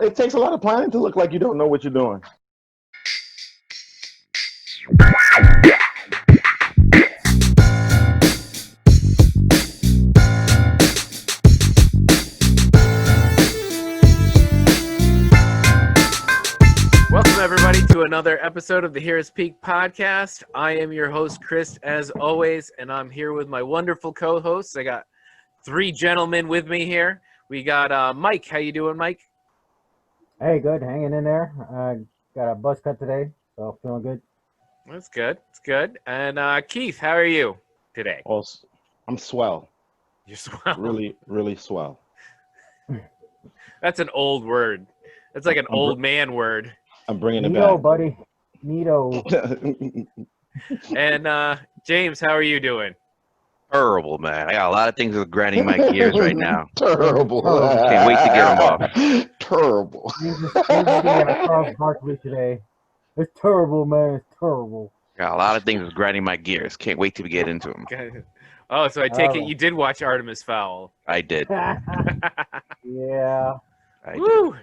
it takes a lot of planning to look like you don't know what you're doing. Welcome, everybody, to another episode of the Here is Peak podcast. I am your host, Chris, as always, and I'm here with my wonderful co-hosts. I got three gentlemen with me here. We got Mike. How you doing, Mike? Hey, good. Hanging in there. Got a buzz cut today, so feeling good. That's good. It's good. And Keith, how are you today? Oh, I'm swell. You're swell. Really, really swell. That's an old word. That's like an old man word. I'm bringing it Neato, back. buddy. Neato. And James, how are you doing? Terrible, man. I got a lot of things that are grinding my gears right now. Terrible. Can't wait to get them off. Terrible. Charles Barkley today. It's terrible, man. It's terrible. Got a lot of things that's grinding my gears. Can't wait to get into them. Okay. Oh, so I take it you did watch Artemis Fowl. I did. Yeah. Woo!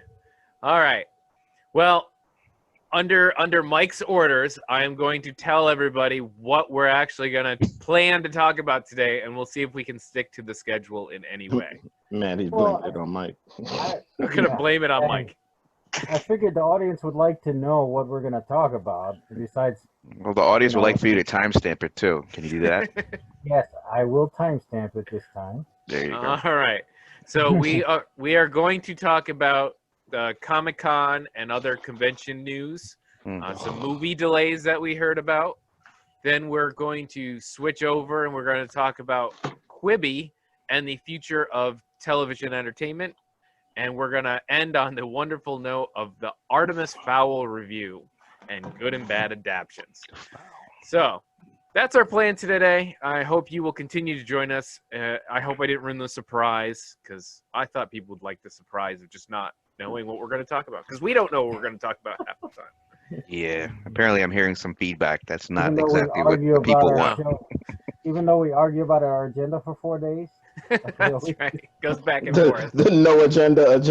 All right. Well, under Mike's orders, I am going to tell everybody what we're actually going to plan to talk about today, and we'll see if we can stick to the schedule in any way. Man, he's blaming it on Mike. I'm going to blame it on Mike. I figured the audience would like to know what we're going to talk about. Besides, Well, the audience would like for you to timestamp it too. Can you do that? yes, I will timestamp it this time. There you go. All right. So we are going to talk about Comic-Con and other convention news, some movie delays that we heard about. Then we're going to switch over and we're going to talk about Quibi and the future of television entertainment. And we're going to end on the wonderful note of the Artemis Fowl review and good and bad adaptations. So that's our plan today. I hope you will continue to join us. I hope I didn't ruin the surprise, because I thought people would like the surprise of just not knowing what we're going to talk about, because we don't know what we're going to talk about half the time. Yeah. Apparently, I'm hearing some feedback. That's not Even though we exactly what argue the people about want. Even though we argue about our agenda for 4 days. That's right. It goes back and The, forth. the no agenda. That's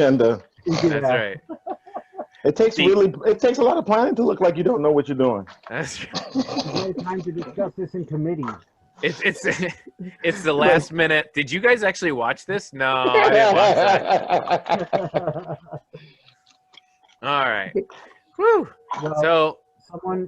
right. It takes a lot of planning to look like you don't know what you're doing. That's right. It's time to discuss this in committee. It's the last minute. Did you guys actually watch this? No, I didn't watch that. All right. Whew. Well, So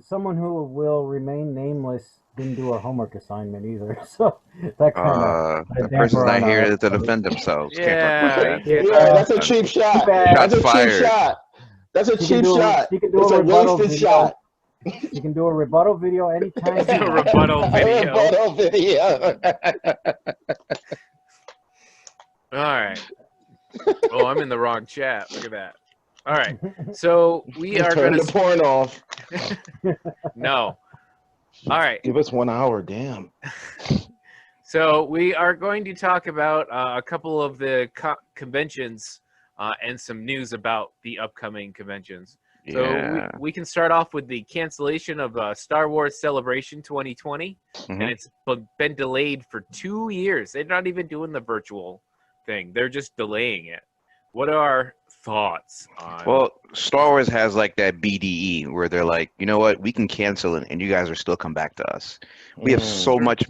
someone who will remain nameless didn't do our homework assignment either. So that kind The person's not here to defend themselves. Yeah, Can't talk about yeah. that. Yeah, that's a cheap shot. That's a fired. cheap shot. That's a You cheap can do a- shot. you can do It's a a rebuttal wasted video. shot. You can do a rebuttal video anytime. A rebuttal video. Rebuttal video. All right. Oh, I'm in the wrong chat. Look at that. All right. So we are Turn going the porn off. No. All right. Give us 1 hour. Damn. So we are going to talk about a couple of the conventions and some news about the upcoming conventions. So Yeah. we can start off with the cancellation of Star Wars Celebration 2020, and it's been delayed for 2 years. They're not even doing the virtual thing. They're just delaying it. What are our thoughts on Well, Star Wars has like that BDE where they're like, you know what, we can cancel it, and you guys are still come back to us. We have so much,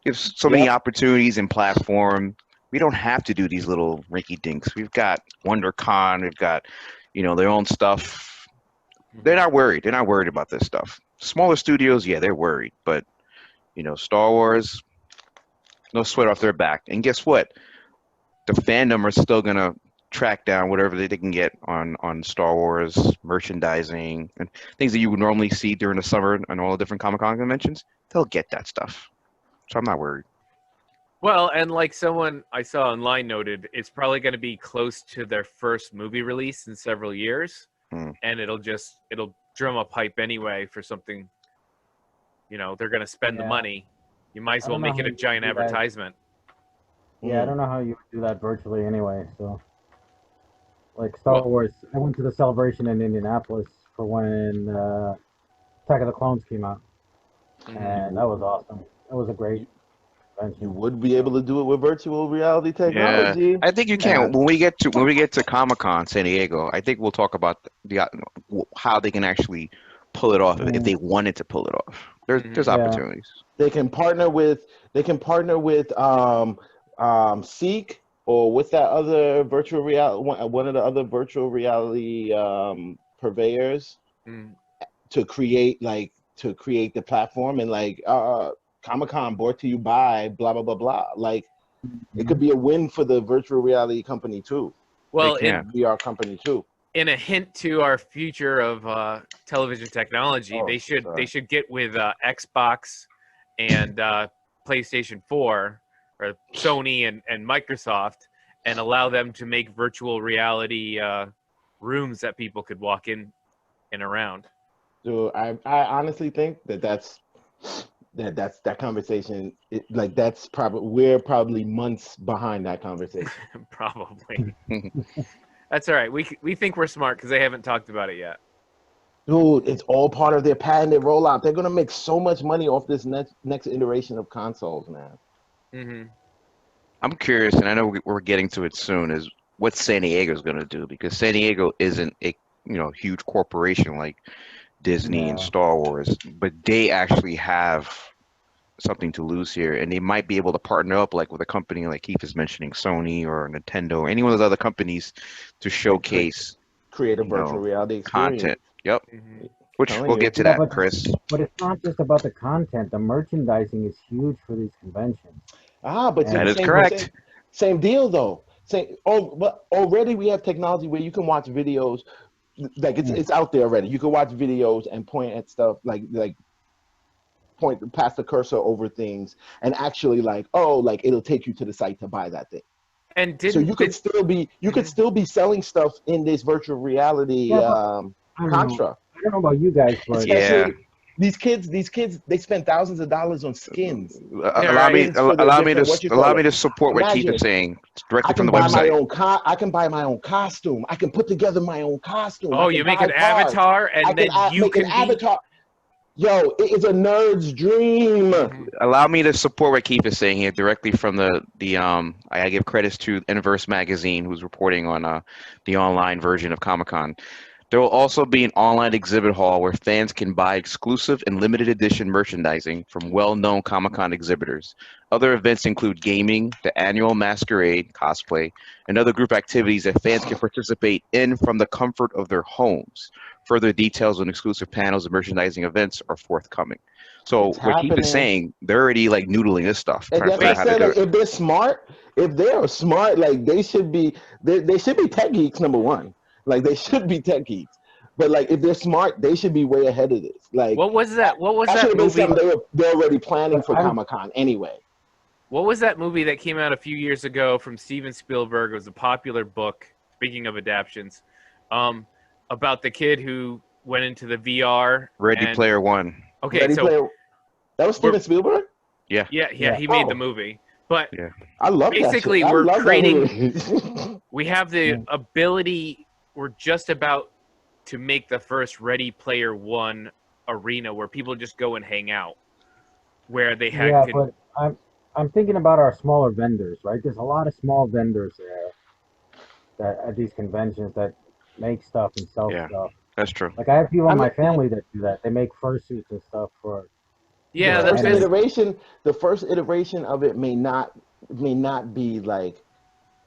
we have so many opportunities and platform. We don't have to do these little rinky dinks. We've got WonderCon. We've got, their own stuff. They're not worried. They're not worried about this stuff. Smaller studios, yeah, they're worried, but Star Wars, no sweat off their back. And guess what? The fandom are still gonna track down whatever they can get on Star Wars merchandising and things that you would normally see during the summer and all the different Comic-Con conventions. They'll get that stuff. So I'm not worried. Well, and like someone I saw online noted, it's probably going to be close to their first movie release in several years, and it'll drum up hype anyway for something. They're going to spend the money. You might as well make it a giant advertisement. Yeah, I don't know how you would do that virtually anyway. So, like Star Wars, I went to the celebration in Indianapolis for when Attack of the Clones came out, and that was awesome. It was a great convention. You would be able to do it with virtual reality technology. Yeah, I think you can. When we get to Comic-Con San Diego, I think we'll talk about how they can actually pull it off if they wanted to pull it off. There's opportunities. They can partner with Seek, or what's that other virtual reality, one of the other virtual reality purveyors, to create the platform, and like Comic-Con brought to you by blah blah blah blah. Like it could be a win for the virtual reality company too. Well, VR company too. In a hint to our future of television technology, they should get with Xbox and PlayStation 4, or Sony and Microsoft, and allow them to make virtual reality rooms that people could walk in and around. So I honestly think that conversation. We're probably months behind that conversation. Probably. That's all right. We think we're smart because they haven't talked about it yet. Dude, it's all part of their patented rollout. They're gonna make so much money off this next iteration of consoles, man. Mm-hmm. I'm curious, and I know we're getting to it soon, is what San Diego's going to do, because San Diego isn't a huge corporation like Disney and Star Wars, but they actually have something to lose here, and they might be able to partner up like with a company like Keith is mentioning, Sony or Nintendo or any one of those other companies to showcase create a virtual reality experience. Content. Yep. Which we'll get to that, Chris. But it's not just about the content. The merchandising is huge for these conventions. But that is correct. Same deal though. But already we have technology where you can watch videos, like it's out there already. You can watch videos and point at stuff like point past the cursor over things, and actually it'll take you to the site to buy that thing. And so you could still be selling stuff in this virtual reality construct. I don't know about you guys, but these kids, they spend thousands of dollars on skins. Allow me to support what Keith is saying directly from the website. I can buy my own costume. I can put together my own costume. Oh, you make an avatar, and then you can an avatar. Yo, it is a nerd's dream. Allow me to support what Keith is saying here directly from the I give credits to Inverse Magazine, who's reporting on the online version of Comic-Con. There will also be an online exhibit hall where fans can buy exclusive and limited edition merchandising from well-known Comic-Con exhibitors. Other events include gaming, the annual masquerade, cosplay, and other group activities that fans can participate in from the comfort of their homes. Further details on exclusive panels and merchandising events are forthcoming. So what Keith is saying, they're already like noodling this stuff. If they're smart, like they should be tech geeks, number one. Like they should be tech geeks, but like if they're smart, they should be way ahead of this. Like what was that movie? They're already planning for Comic-Con anyway. What was that movie that came out a few years ago from Steven Spielberg? It was a popular book. Speaking of adaptations, about the kid who went into the VR. Ready Player One. Okay, that was Steven Spielberg. Yeah. He made the movie. But I love basically that shit. we're creating. We have the ability. We're just about to make the first Ready Player One arena where people just go and hang out, where they had. But I'm thinking about our smaller vendors, right? There's a lot of small vendors there that at these conventions that make stuff and sell stuff. That's true. Like I have people in my family that do that. They make fursuits and stuff for. Yeah, the first iteration of it may not be like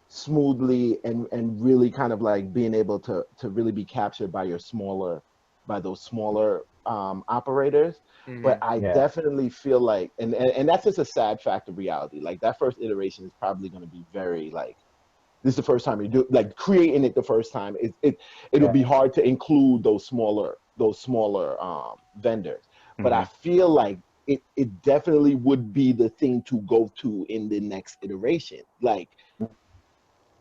smoothly and really kind of like being able to really be captured by those smaller operators. But I definitely feel like and that's just a sad fact of reality. Like that first iteration is probably going to be very like, this is the first time you do like creating it the first time. It'll be hard to include those smaller vendors. But I feel like it definitely would be the thing to go to in the next iteration. Like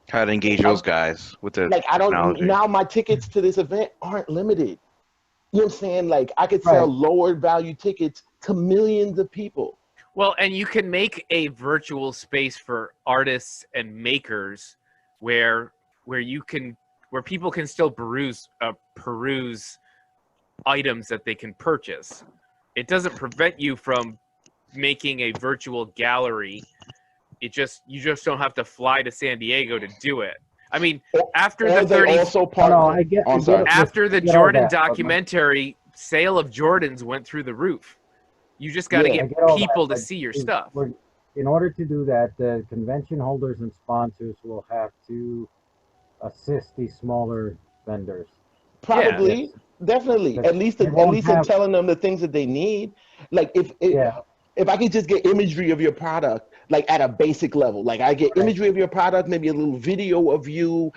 how to engage those guys with the technology. Now my tickets to this event aren't limited. You know what I'm saying? Like I could sell lower value tickets to millions of people. Well, and you can make a virtual space for artists and makers where people can still peruse items that they can purchase. It doesn't prevent you from making a virtual gallery you just don't have to fly to San Diego to do it. I mean, Or after they the 30, also partner. I get it. after the I get all Jordan that, but documentary, sale of Jordans went through the roof. You just got to Yeah. I get get all people that, to but see your stuff. in order to do that, the convention holders and sponsors will have to assist these smaller vendors. Probably, Yes. definitely. But At least they in won't have- telling them the things that they need. Like if I could just get imagery of your product, like at a basic level, like I get imagery of your product, maybe a little video of you,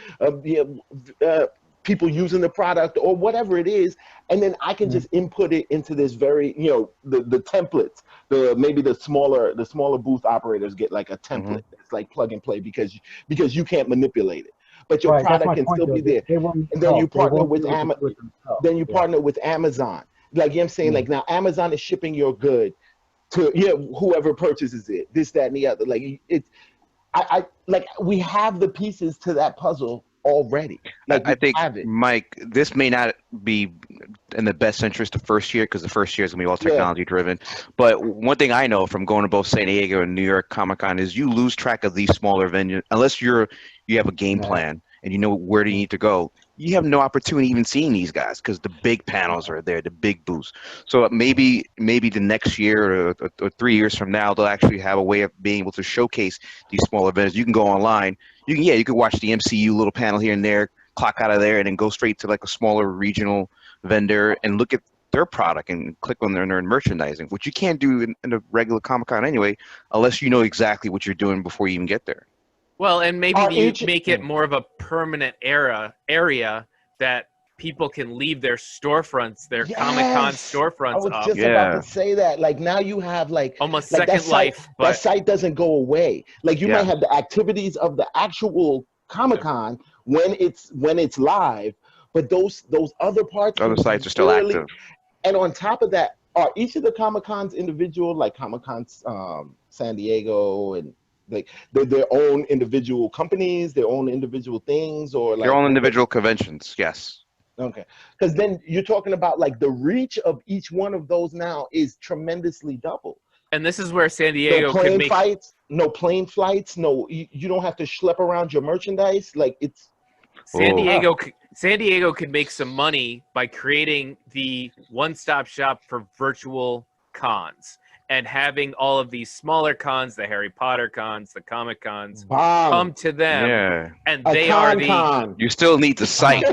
people using the product or whatever it is, and then I can just input it into this very, the templates. Maybe the smaller booth operators get like a template that's like plug and play because you can't manipulate it, but your product can still be there. And then you partner with partner with Amazon. Like, you know what I'm saying? Like, now Amazon is shipping your good to whoever purchases it, this, that, and the other. Like, I like, we have the pieces to that puzzle already. Like, I think, Mike, this may not be in the best interest of first year, because the first year is going to be all technology driven. But one thing I know from going to both San Diego and New York Comic-Con is you lose track of these smaller venues unless you have a game plan and you know where do you need to go. You have no opportunity even seeing these guys because the big panels are there, the big booths. So maybe the next year or 3 years from now, they'll actually have a way of being able to showcase these smaller vendors. You can go online. You can watch the MCU little panel here and there, clock out of there, and then go straight to like a smaller regional vendor and look at their product and click on their merchandising, which you can't do in a regular Comic-Con anyway, unless you know exactly what you're doing before you even get there. Well, and maybe you make it more of a permanent area that people can leave their storefronts, their Comic-Con storefronts. I was just about to say that. Like, now you have like almost like second life. But that site doesn't go away. Like, you might have the activities of the actual Comic-Con when it's live, but those other parts, other sites are still active. And on top of that, are each of the Comic-Cons individual, like Comic-Con San Diego and like their own individual companies, their own individual things, or like their own individual conventions? Yes. Okay, because then you're talking about like the reach of each one of those now is tremendously double. And this is where San Diego can make no plane flights, no, you don't have to schlep around your merchandise. Like, it's San Diego could make some money by creating the one-stop shop for virtual cons and having all of these smaller cons, the Harry Potter cons, the Comic Cons, come to them, and they are you still need the site.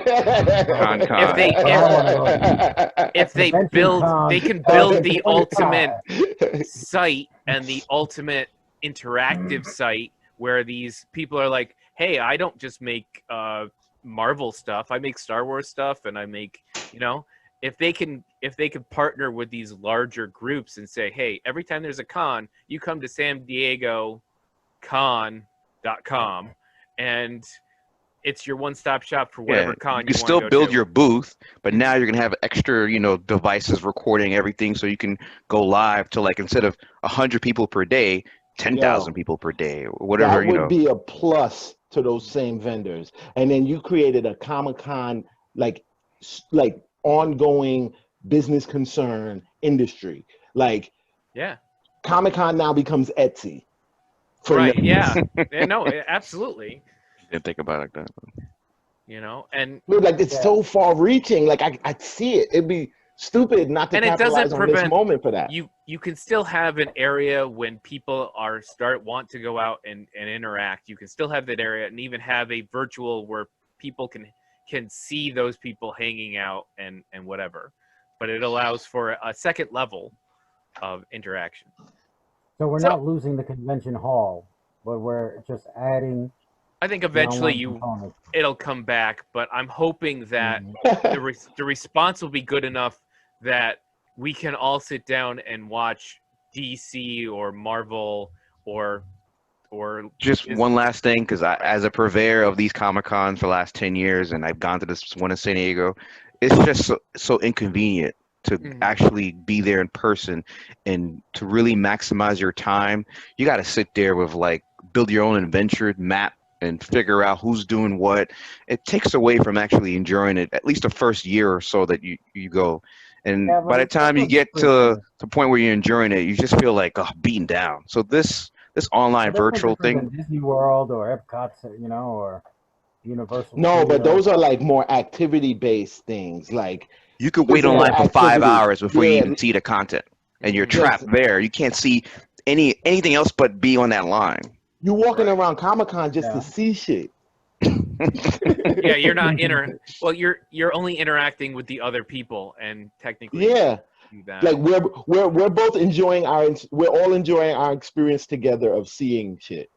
If they build, they can build the ultimate site and the ultimate interactive site where these people are like, hey, I don't just make Marvel stuff, I make Star Wars stuff, and I make, if they can partner with these larger groups and say, hey, every time there's a con, you come to San Diego con.com and it's your one-stop shop for whatever con you can still build to. Your booth, but now you're gonna have extra devices recording everything, so you can go live to, like, instead of 100 people per day, 10,000 people per day, or whatever. That would be a plus to those same vendors. And then you created a Comic-Con like ongoing business concern industry. Like, Comic-Con now becomes Etsy. No, absolutely. Didn't think about it like that. And like, it's so far reaching. Like, I see it. It'd be stupid not to capitalize on this moment for that. You can still have an area when people want to go out and interact. You can still have that area and even have a virtual where people can see those people hanging out and whatever. But it allows for a second level of interaction. So we're not losing the convention hall, but we're just adding. I think eventually it'll come back, but I'm hoping that the response will be good enough that we can all sit down and watch DC or Marvel or just one last thing, because as a purveyor of these Comic-Cons for the last 10 years, and I've gone to this one in San Diego, it's just so inconvenient to actually be there in person and to really maximize your time. You got to sit there with, like, build your own adventure map and figure out who's doing what. It takes away from actually enjoying it, at least the first year or so that you go. And by the time you get to the point where you're enjoying it, you just feel like beaten down. So this this online But that's no virtual different thing. than Disney World or Epcot, you know, or Universal. No, but those Studios. are like more activity-based things. Like You could wait physical online for 5 activity. hours before you Yeah, even see the content, and you're yes. trapped there. You can't see anything else but be on that line. You walking around Comic-Con just to see shit. Yeah, you're not well, you're only interacting with the other people, and technically, Yeah, do that. like we're both enjoying we're all enjoying our experience together of seeing shit.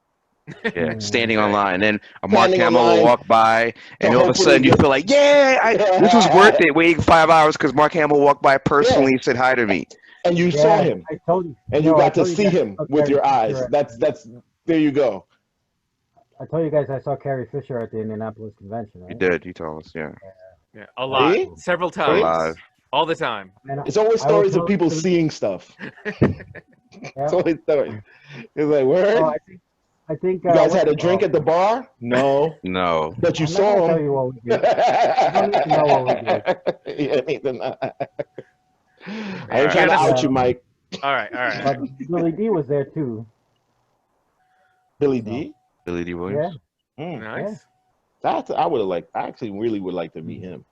Yeah, standing Right. online, and then a Mark Standing Hamill will online walk by, and to all of a hopefully sudden you get- feel like, yeah, this was worth it. Waiting 5 hours because Mark Hamill walked by personally and said hi to me. and you saw him, I told you. and no, you I got to told you see guys I him saw with Carrie your eyes. Fisher That's there you go. I told you guys I saw Carrie Fisher at the Indianapolis convention, right? You did. You told us, yeah. Yeah, a lot, See? several times, Alive. all the time. And It's always I was stories of really- people seeing stuff. Yeah. It's always stories. It's like, word? Oh, I think You guys what's had a it drink called? at the bar? No. No. But you I'm not gonna saw tell him. you what we did. don't need to know what we did. You don't need to know. I Yeah, ain't trying to gotta- out you, Mike. All right. But Billy D was there too. Billy D? Billy D. Yeah. Williams. Mm. Nice. That's I would have liked. I actually really would like to meet him.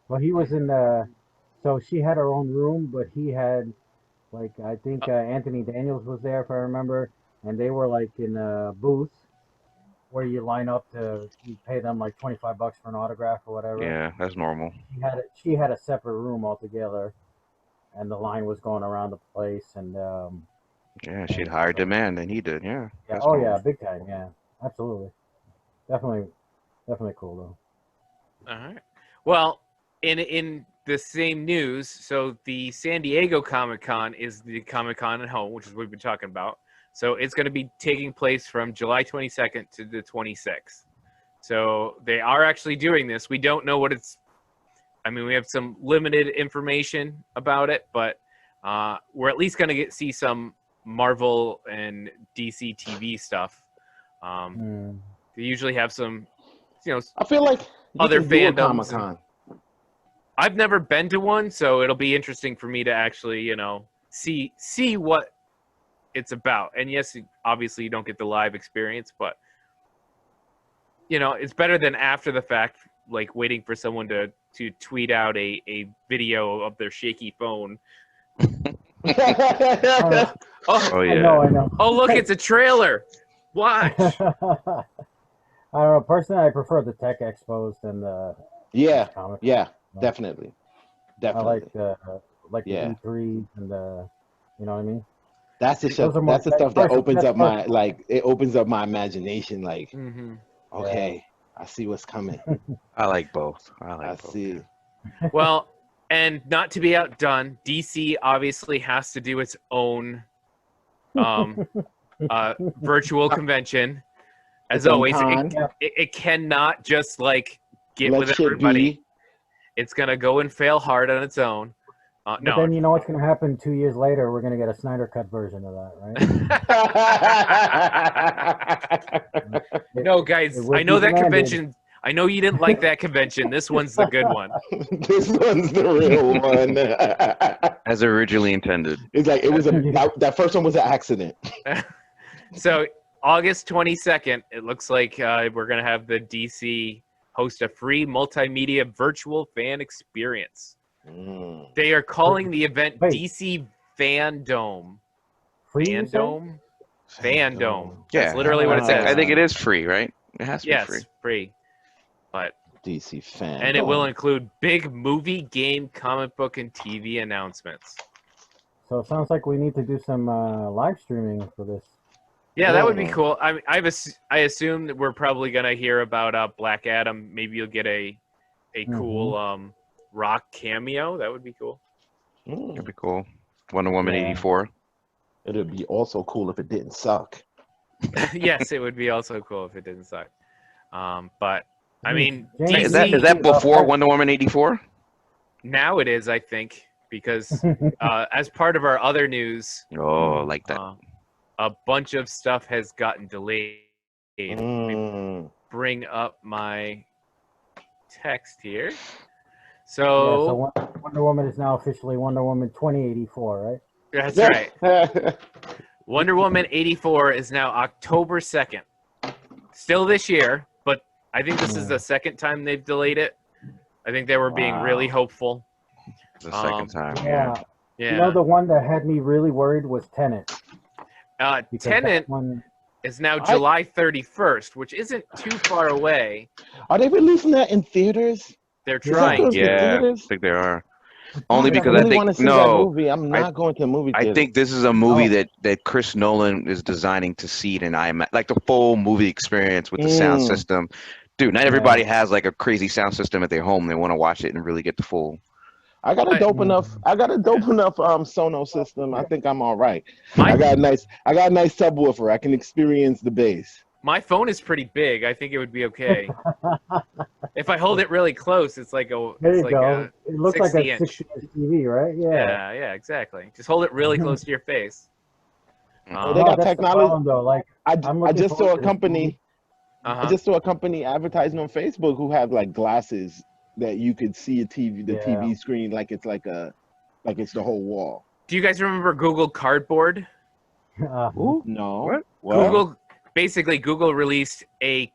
Well, he was in the. So she had her own room, but he had, like, I think Anthony Daniels was there, if I remember, and they were like in a booth where you line up you pay them like $25 for an autograph or whatever. Yeah, that's normal. She had a separate room altogether, and the line was going around the place, and Yeah, she had higher demand than he did. Yeah. yeah, that's oh normal. yeah, big time, yeah, absolutely, definitely cool though. All right. Well, in the same news, so the San Diego Comic-Con is the Comic-Con at home, which is what we've been talking about. So it's going to be taking place from July 22nd to the 26th. So they are actually doing this. We don't know what it's. I mean, we have some limited information about it, but we're at least going to see some Marvel and DC TV stuff. They usually have some, I feel like other fandoms. Comic-Con. I've never been to one, so it'll be interesting for me to actually, see what it's about. And yes, obviously you don't get the live experience, but it's better than after the fact, like waiting for someone to tweet out a video of their shaky phone. Oh yeah. I know. Oh look, it's a trailer. Watch. I don't know. Personally, I prefer the tech expos than the Yeah, comic. yeah, definitely. I like Yeah. the E3s and the, you know what I mean? That's the Those stuff. are more- That's the stuff that that's opens up my personal. it opens up my imagination. Like, Mm-hmm. okay, I see what's coming. I like both. I I like both. see. Well, and not to be outdone, DC obviously has to do its own virtual convention. As Its own always, con. it cannot just like get Let with shit everybody. be. It's gonna go and fail hard on its own. But No, then you know what's going to happen 2 years later? We're going to get a Snyder Cut version of that, right? no, guys. it will I know be that landed. convention. I know you didn't like that convention. This one's the good one. This one's the real one. As originally intended. It's like it was that first one was an accident. So August 22nd, it looks like we're gonna have the DC host a free multimedia virtual fan experience. They are calling the event Wait. DC Fandome. Free, you said? Fandome. Yeah. That's literally what it says. I think it is free, right? It has to Yes, be free. free. But DC fan. and it will include big movie, game, comic book, and TV announcements. So it sounds like we need to do some live streaming for this. Yeah, that would be cool. I mean, I assume that we're probably gonna hear about Black Adam. Maybe you'll get a cool Rock cameo. That would be cool. That'd be cool. Wonder Woman Yeah. 84. It'd be also cool if it didn't suck. Yes, it would be also cool if it didn't suck. But I mean, James, DC, Is that before Wonder Woman 84? now it is, I think, because as part of our other news, Oh, like that. a bunch of stuff has gotten delayed. Let me Mm. bring up my text here. So So Wonder Woman is now officially Wonder Woman 2084, right? that's right. Wonder Woman 84 is now October 2nd. Still this year, but I think this is the second time they've delayed it. I think they were being really hopeful. The second time. Yeah. Yeah. You know, the one that had me really worried was Tenet. Tenet is now July 31st, which isn't too far away. Are they releasing that in theaters? They're trying. Yeah, I think they are. Only because I I think want to see that movie. I'm not going to the movie theater. I think this is a movie that Chris Nolan is designing to seed in IMAX, like the full movie experience with the sound system. Dude, not everybody has like a crazy sound system at their home. They want to watch it and really get the full. I got a dope enough Sonos system. I think I'm all right. I got a nice subwoofer. I can experience the bass. My phone is pretty big. I think it would be okay. If I hold it really close, it's like a it looks like a 60-inch 60-inch TV, right? Yeah, exactly. Just hold it really close to your face. They got technology. Problem, though. Like, I just saw a company. I just saw a company advertising on Facebook who have like glasses that you could see TV screen like it's the whole wall. Do you guys remember Google Cardboard? No. What? Google released a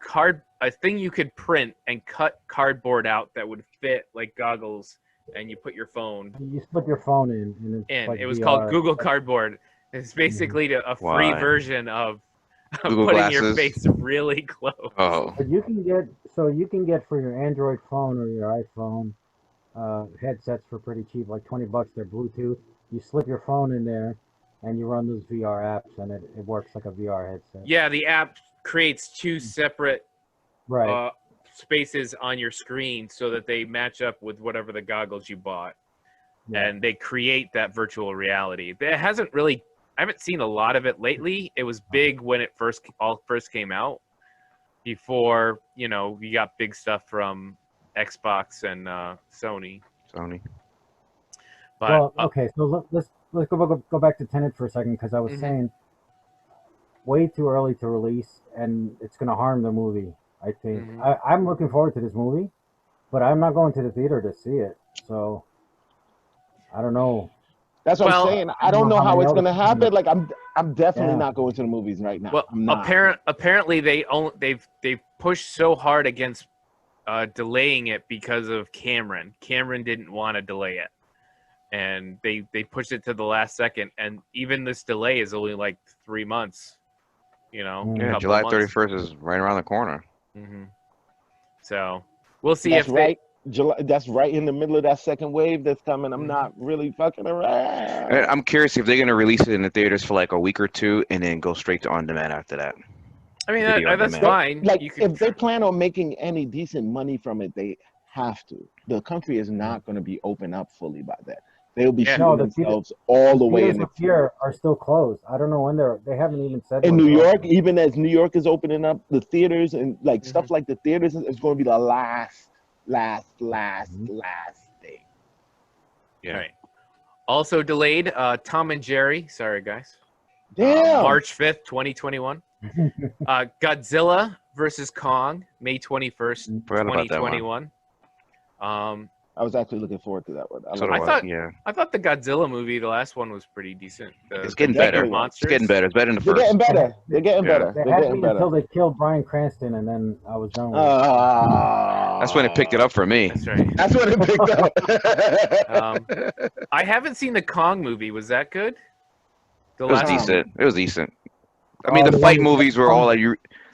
thing you could print and cut cardboard out that would fit like goggles, and you put your phone. You slip your phone in. And like it was VR. called Google Cardboard. It's basically a free version of Google putting glasses. your face really close. Oh. But you can get for your Android phone or your iPhone headsets for pretty cheap, like $20. They're Bluetooth. You slip your phone in there, and you run those VR apps, and it works like a VR headset. Yeah, the app creates two separate spaces on your screen so that they match up with whatever the goggles you bought, and they create that virtual reality. It hasn't really. I haven't seen a lot of it lately. It was big when it first came out. Before you got big stuff from Xbox and Sony. But, okay, so let's go back to Tenet for a second, because I was saying way too early to release, and it's going to harm the movie. I think I'm looking forward to this movie, but I'm not going to the theater to see it. So I don't know. That's what I'm saying. I don't know how it's gonna happen. Like I'm definitely not going to the movies right now. Well, apparently they've pushed so hard against delaying it because of Cameron. Cameron didn't want to delay it, and they pushed it to the last second. And even this delay is only like 3 months. Yeah, July 31st is right around the corner. So we'll see that's right in the middle of that second wave that's coming. I'm not really fucking around. I'm curious if they're going to release it in the theaters for like a week or two and then go straight to on demand after that. I mean, that's fine. Like, if they plan on making any decent money from it, they have to. The country is not going to be open up fully by then. They'll be shooting themselves all the way in the here are still closed. I don't know when they haven't even said. In New York, even as New York is opening up, the theaters and like stuff like the theaters is going to be the last thing. Yeah. Right. Also delayed, Tom and Jerry. Sorry, guys. Damn. March 5th, 2021. Godzilla versus Kong, May 21st, 2021. I was actually looking forward to that one. I thought the Godzilla movie, the last one, was pretty decent. It's getting better. It's getting better. It's better than the first. They're getting better. They had me until they killed Bryan Cranston, and then I was done with it. That's when it picked it up for me. That's right. That's when it picked up. I haven't seen the Kong movie. Was that good? It was decent. It was decent. I mean, the fight movies were all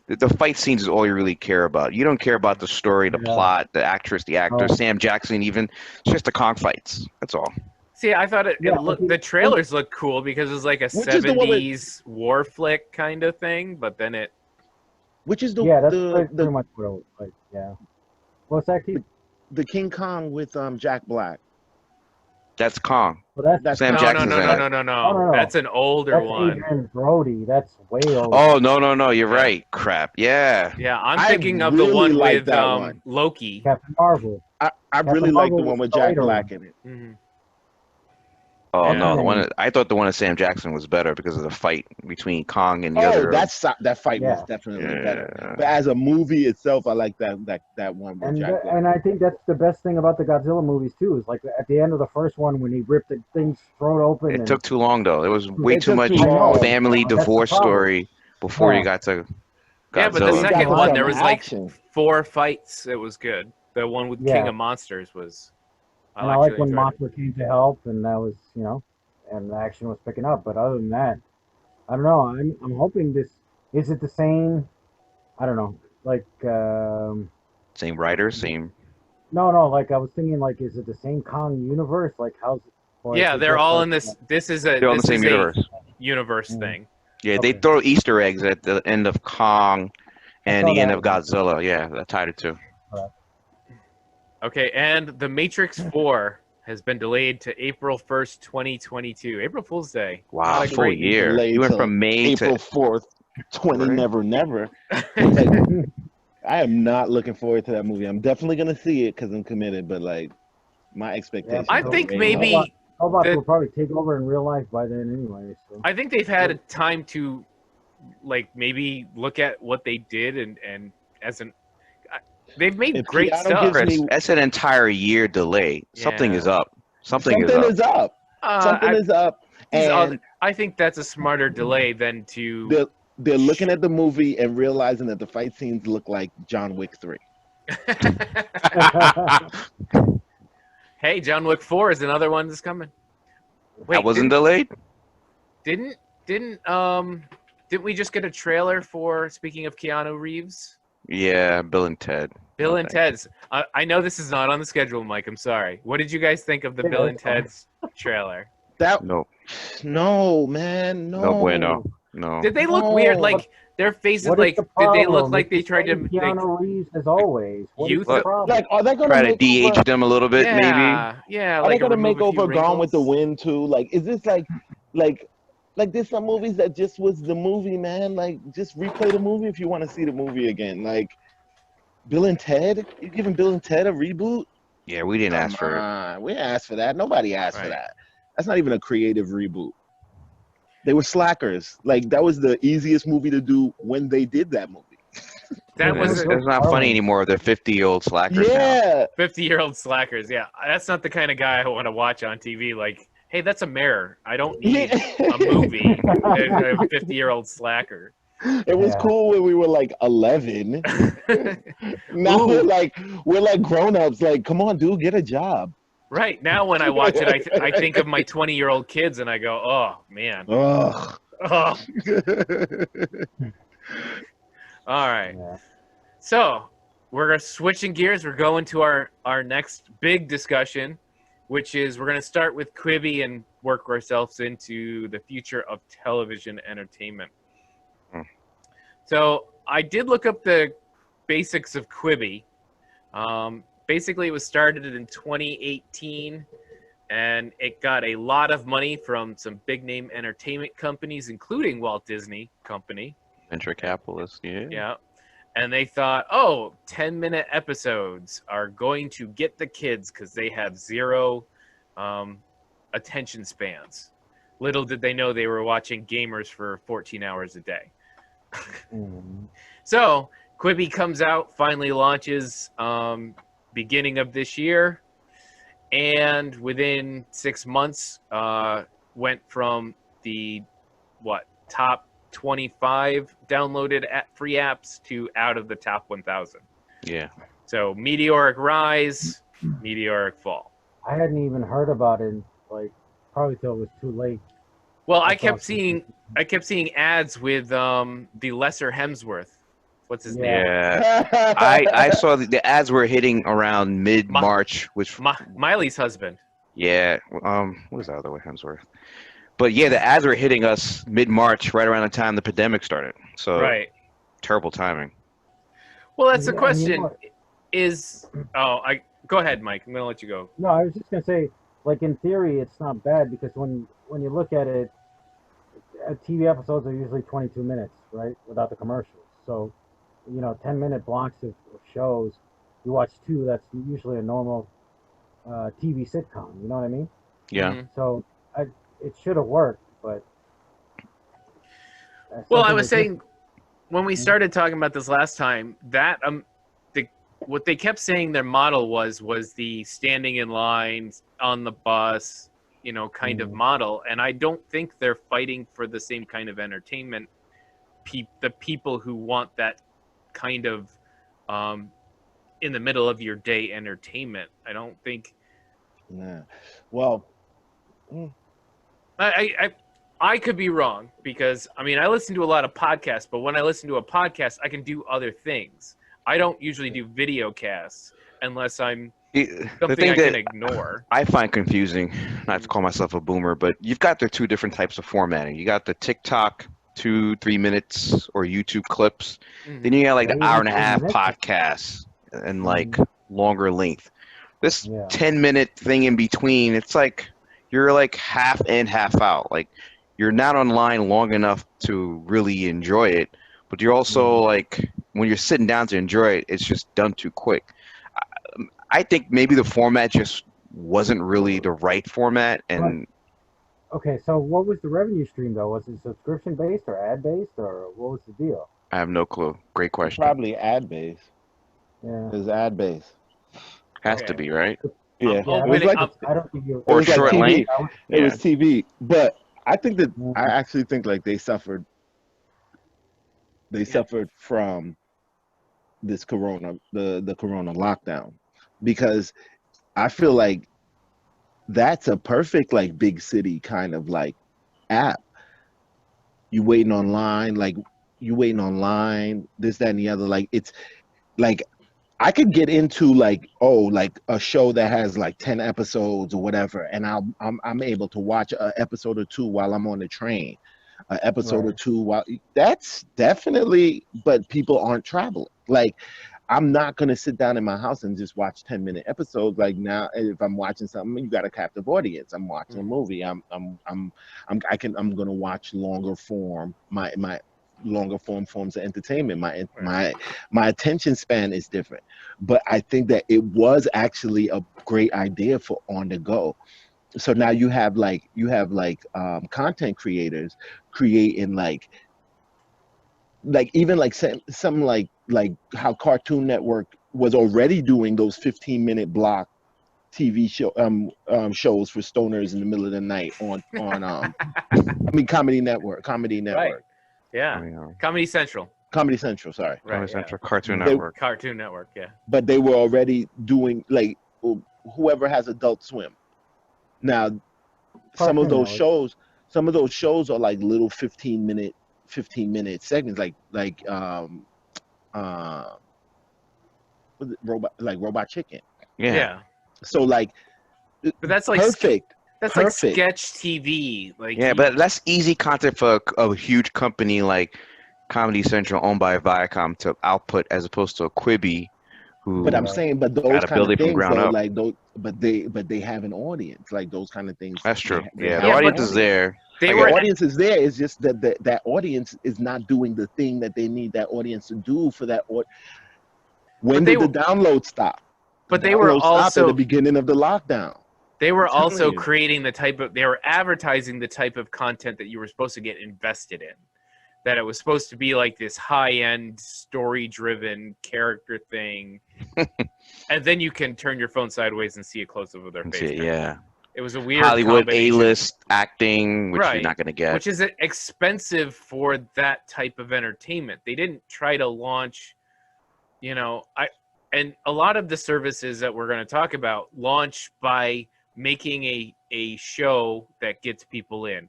the fight scenes is all you really care about. You don't care about the story, the plot, the actress, the actor, Sam Jackson even. It's just the Kong fights. That's all. See, I thought the trailers looked cool because it was like a 70s war flick kind of thing, but then it... Which is that's pretty much what it was like, yeah. What's that, Keith? The King Kong with Jack Black. That's Kong. Well, that's Sam Jackson's no. That's an older one. Adrian Brody. That's way older. Oh, no. You're right. Crap. Yeah. Yeah, I'm thinking of the one with Loki. Captain Marvel. I really like the one with Jack Black in it. Oh Yeah. no, I thought the one of Sam Jackson was better because of the fight between Kong and the Oh, other. that fight was Yeah. definitely better. Yeah. But as a movie itself, I like that one with Jack Black. And I think that's the best thing about the Godzilla movies too. Is like at the end of the first one when he ripped the thing's throat open. It and, took too long though. There was way It too took much too long. family That's the divorce problem. story before you Yeah. got to Godzilla. Yeah, but the Well, you second got one, some there was like action. 4 fights. It was good. The one with Yeah. King of Monsters was. And I like actually when enjoyed it. Mothra came to help, and that was, and the action was picking up. But other than that, I don't know. I'm hoping this is it the same. I don't know. Like Same writer, same. no, like I was thinking, like is it the same Kong universe? Like how's or is Yeah, it they're just all like, in this. This is a. They're on the This same is universe. a universe Mm. thing. Yeah, they Okay. throw Easter eggs at the end of Kong and saw the end that of one. Godzilla. Yeah, that tied it too. Okay, and The Matrix 4 has been delayed to April 1st, 2022. April Fool's Day. Wow, Not a full great year. Delayed You went till from May April to 4th, 20 Right. never. I am not looking forward to that movie. I'm definitely gonna see it because I'm committed, but like my expectations. I are think way maybe- low. Robots The- will probably take over in real life by then anyway. So I think they've had a time to, like, maybe look at what they did and as an. They've made If great Keanu stuff. gives me- That's an entire year delay. Something Yeah. is up. Something is Something up. is up. Something is up. And I think that's a smarter delay than to. they're looking at the movie and realizing that the fight scenes look like John Wick 3. Hey, John Wick 4 is another one that's coming. That wasn't delayed? Didn't we just get a trailer for, speaking of Keanu Reeves? Yeah, Bill and Ted. Bill No, and thanks. Ted's. I know this is not on the schedule, Mike. I'm sorry. What did you guys think of the Yeah, Bill and that's fine. Ted's trailer? That No, no, man, no. no bueno. No. Did they look weird? No. Like their faces, what is like the did they look problem? like It's they the tried to same like, Keanu Reeves as always. What is youth- the problem? Like, are they gonna Try to make DH over, them a little bit, maybe. yeah, Are like they gonna remove make a few over Gone with the wrinkles? Wind too? Like, is this like there's some movies that just was the movie, man. Like, just replay the movie if you want to see the movie again. Like, Bill and Ted, you giving Bill and Ted a reboot? Yeah, we didn't ask for it. We didn't ask for that. Nobody asked for Right. that. That's not even a creative reboot. They were slackers. Like, that was the easiest movie to do when they did that movie. That was It's a not funny anymore. They're 50-year-old slackers now. Yeah. 50-year-old slackers. Yeah, that's not the kind of guy I want to watch on TV. Like, hey, that's a mirror. I don't need a movie. A 50-year-old slacker. It was Yeah. cool when we were like 11. Now Ooh. we're like grown-ups. Like, come on, dude, get a job. Right now, when I watch it, I think of my 20-year-old kids, and I go, "Oh man." Ugh. Oh. All right. Yeah. So we're switching gears. We're going to our next big discussion, which is we're going to start with Quibi and work ourselves into the future of television entertainment. Hmm. So I did look up the basics of Quibi. Basically, it was started in 2018, and it got a lot of money from some big-name entertainment companies, including Walt Disney Company. Venture capitalist, yeah. Yeah. And they thought, oh, 10-minute episodes are going to get the kids because they have zero attention spans. Little did they know they were watching gamers for 14 hours a day. Mm. So Quibi comes out, finally launches beginning of this year. And within 6 months, went from the, top 25 downloaded free apps to out of the top 1,000. Yeah. So meteoric rise, meteoric fall. I hadn't even heard about it. Like probably till it was too late. Well, I That's kept awesome. seeing ads with the lesser Hemsworth. What's his name? Yeah. I saw the ads were hitting around mid-March, which Miley's husband. yeah, what was that other way, Hemsworth? But yeah, the ads were hitting us mid-March, right around the time the pandemic started. So Right. terrible timing. Well, that's the Yeah, question. what? Go ahead, Mike. I'm gonna let you go. No, I was just gonna say, like in theory, it's not bad because when you look at it, TV episodes are usually 22 minutes, right, without the commercials. So, 10-minute blocks of shows. You watch 2. That's usually a normal TV sitcom. You know what I mean? Yeah. Mhm. So it should have worked, but Well, I something was that saying when we started talking about this last time that what they kept saying their model was the standing in lines on the bus, you know, kind of model, and I don't think they're fighting for the same kind of entertainment. The people who want that kind of in the middle of your day entertainment, I don't think. Yeah. Well, I could be wrong because I mean I listen to a lot of podcasts, but when I listen to a podcast, I can do other things. I don't usually do video casts unless I'm something I can ignore. I find confusing, not to call myself a boomer, but you've got the two different types of formatting. You got the TikTok 2-3 minutes or YouTube clips. Then you got like the hour and a half podcasts and like longer length. This 10-minute thing in between, it's like you're like half in, half out. Like you're not online long enough to really enjoy it, but you're also like when you're sitting down to enjoy it, it's just done too quick. I think maybe the format just wasn't really the right format. And okay, so what was the revenue stream though? Was it subscription based or ad based, or what was the deal? I have no clue. Great question. probably ad based. Yeah, It was ad based. Has to be, right? Yeah, I don't think you. Or was like short TV. length. It was TV, but I think that I actually think like they suffered. They suffered from this corona, the corona lockdown, because I feel like that's a perfect like big city kind of like app. You waiting online, this, that, and the other. Like it's like I could get into like like a show that has like 10 episodes or whatever, and I'm able to watch an episode or two while I'm on the train, an episode or two while that's definitely. But people aren't traveling. Like I'm not gonna sit down in my house and just watch 10-minute episodes. Like now, if I'm watching something, you got a captive audience. I'm watching a movie. I'm gonna watch longer form. My longer forms of entertainment. My attention span is different. But I think that it was actually a great idea for on the go. So now you have content creators creating like even like some like how Cartoon Network was already doing those 15-minute block TV shows for stoners in the middle of the night on Comedy Network. Right. Yeah. Comedy Central. Sorry. Right. Comedy Central, Cartoon Network. Cartoon Network, yeah. But they were already doing like whoever has Adult Swim. Now some of those shows are like little 15-minute segments like Robot Chicken. Yeah. So like but that's like perfect. That's perfect. like sketch TV. Like but that's easy content for a huge company like Comedy Central owned by Viacom to output as opposed to a Quibi who but I'm saying those kind of things though, like those but they have an audience. Like those kind of things. That's true. The audience is there. The audience is there. It's just that audience is not doing the thing that they need that audience to do for that. When did the download stop? But they were also at the beginning of the lockdown. They were also creating they were advertising the type of content that you were supposed to get invested in. That it was supposed to be like this high-end, story-driven character thing. And then you can turn your phone sideways and see a close-up of their face. Yeah. It was a weird Hollywood A-list acting, which you're not going to get. Which is expensive for that type of entertainment. They didn't try to launch, and a lot of the services that we're going to talk about launch by making a show that gets people in.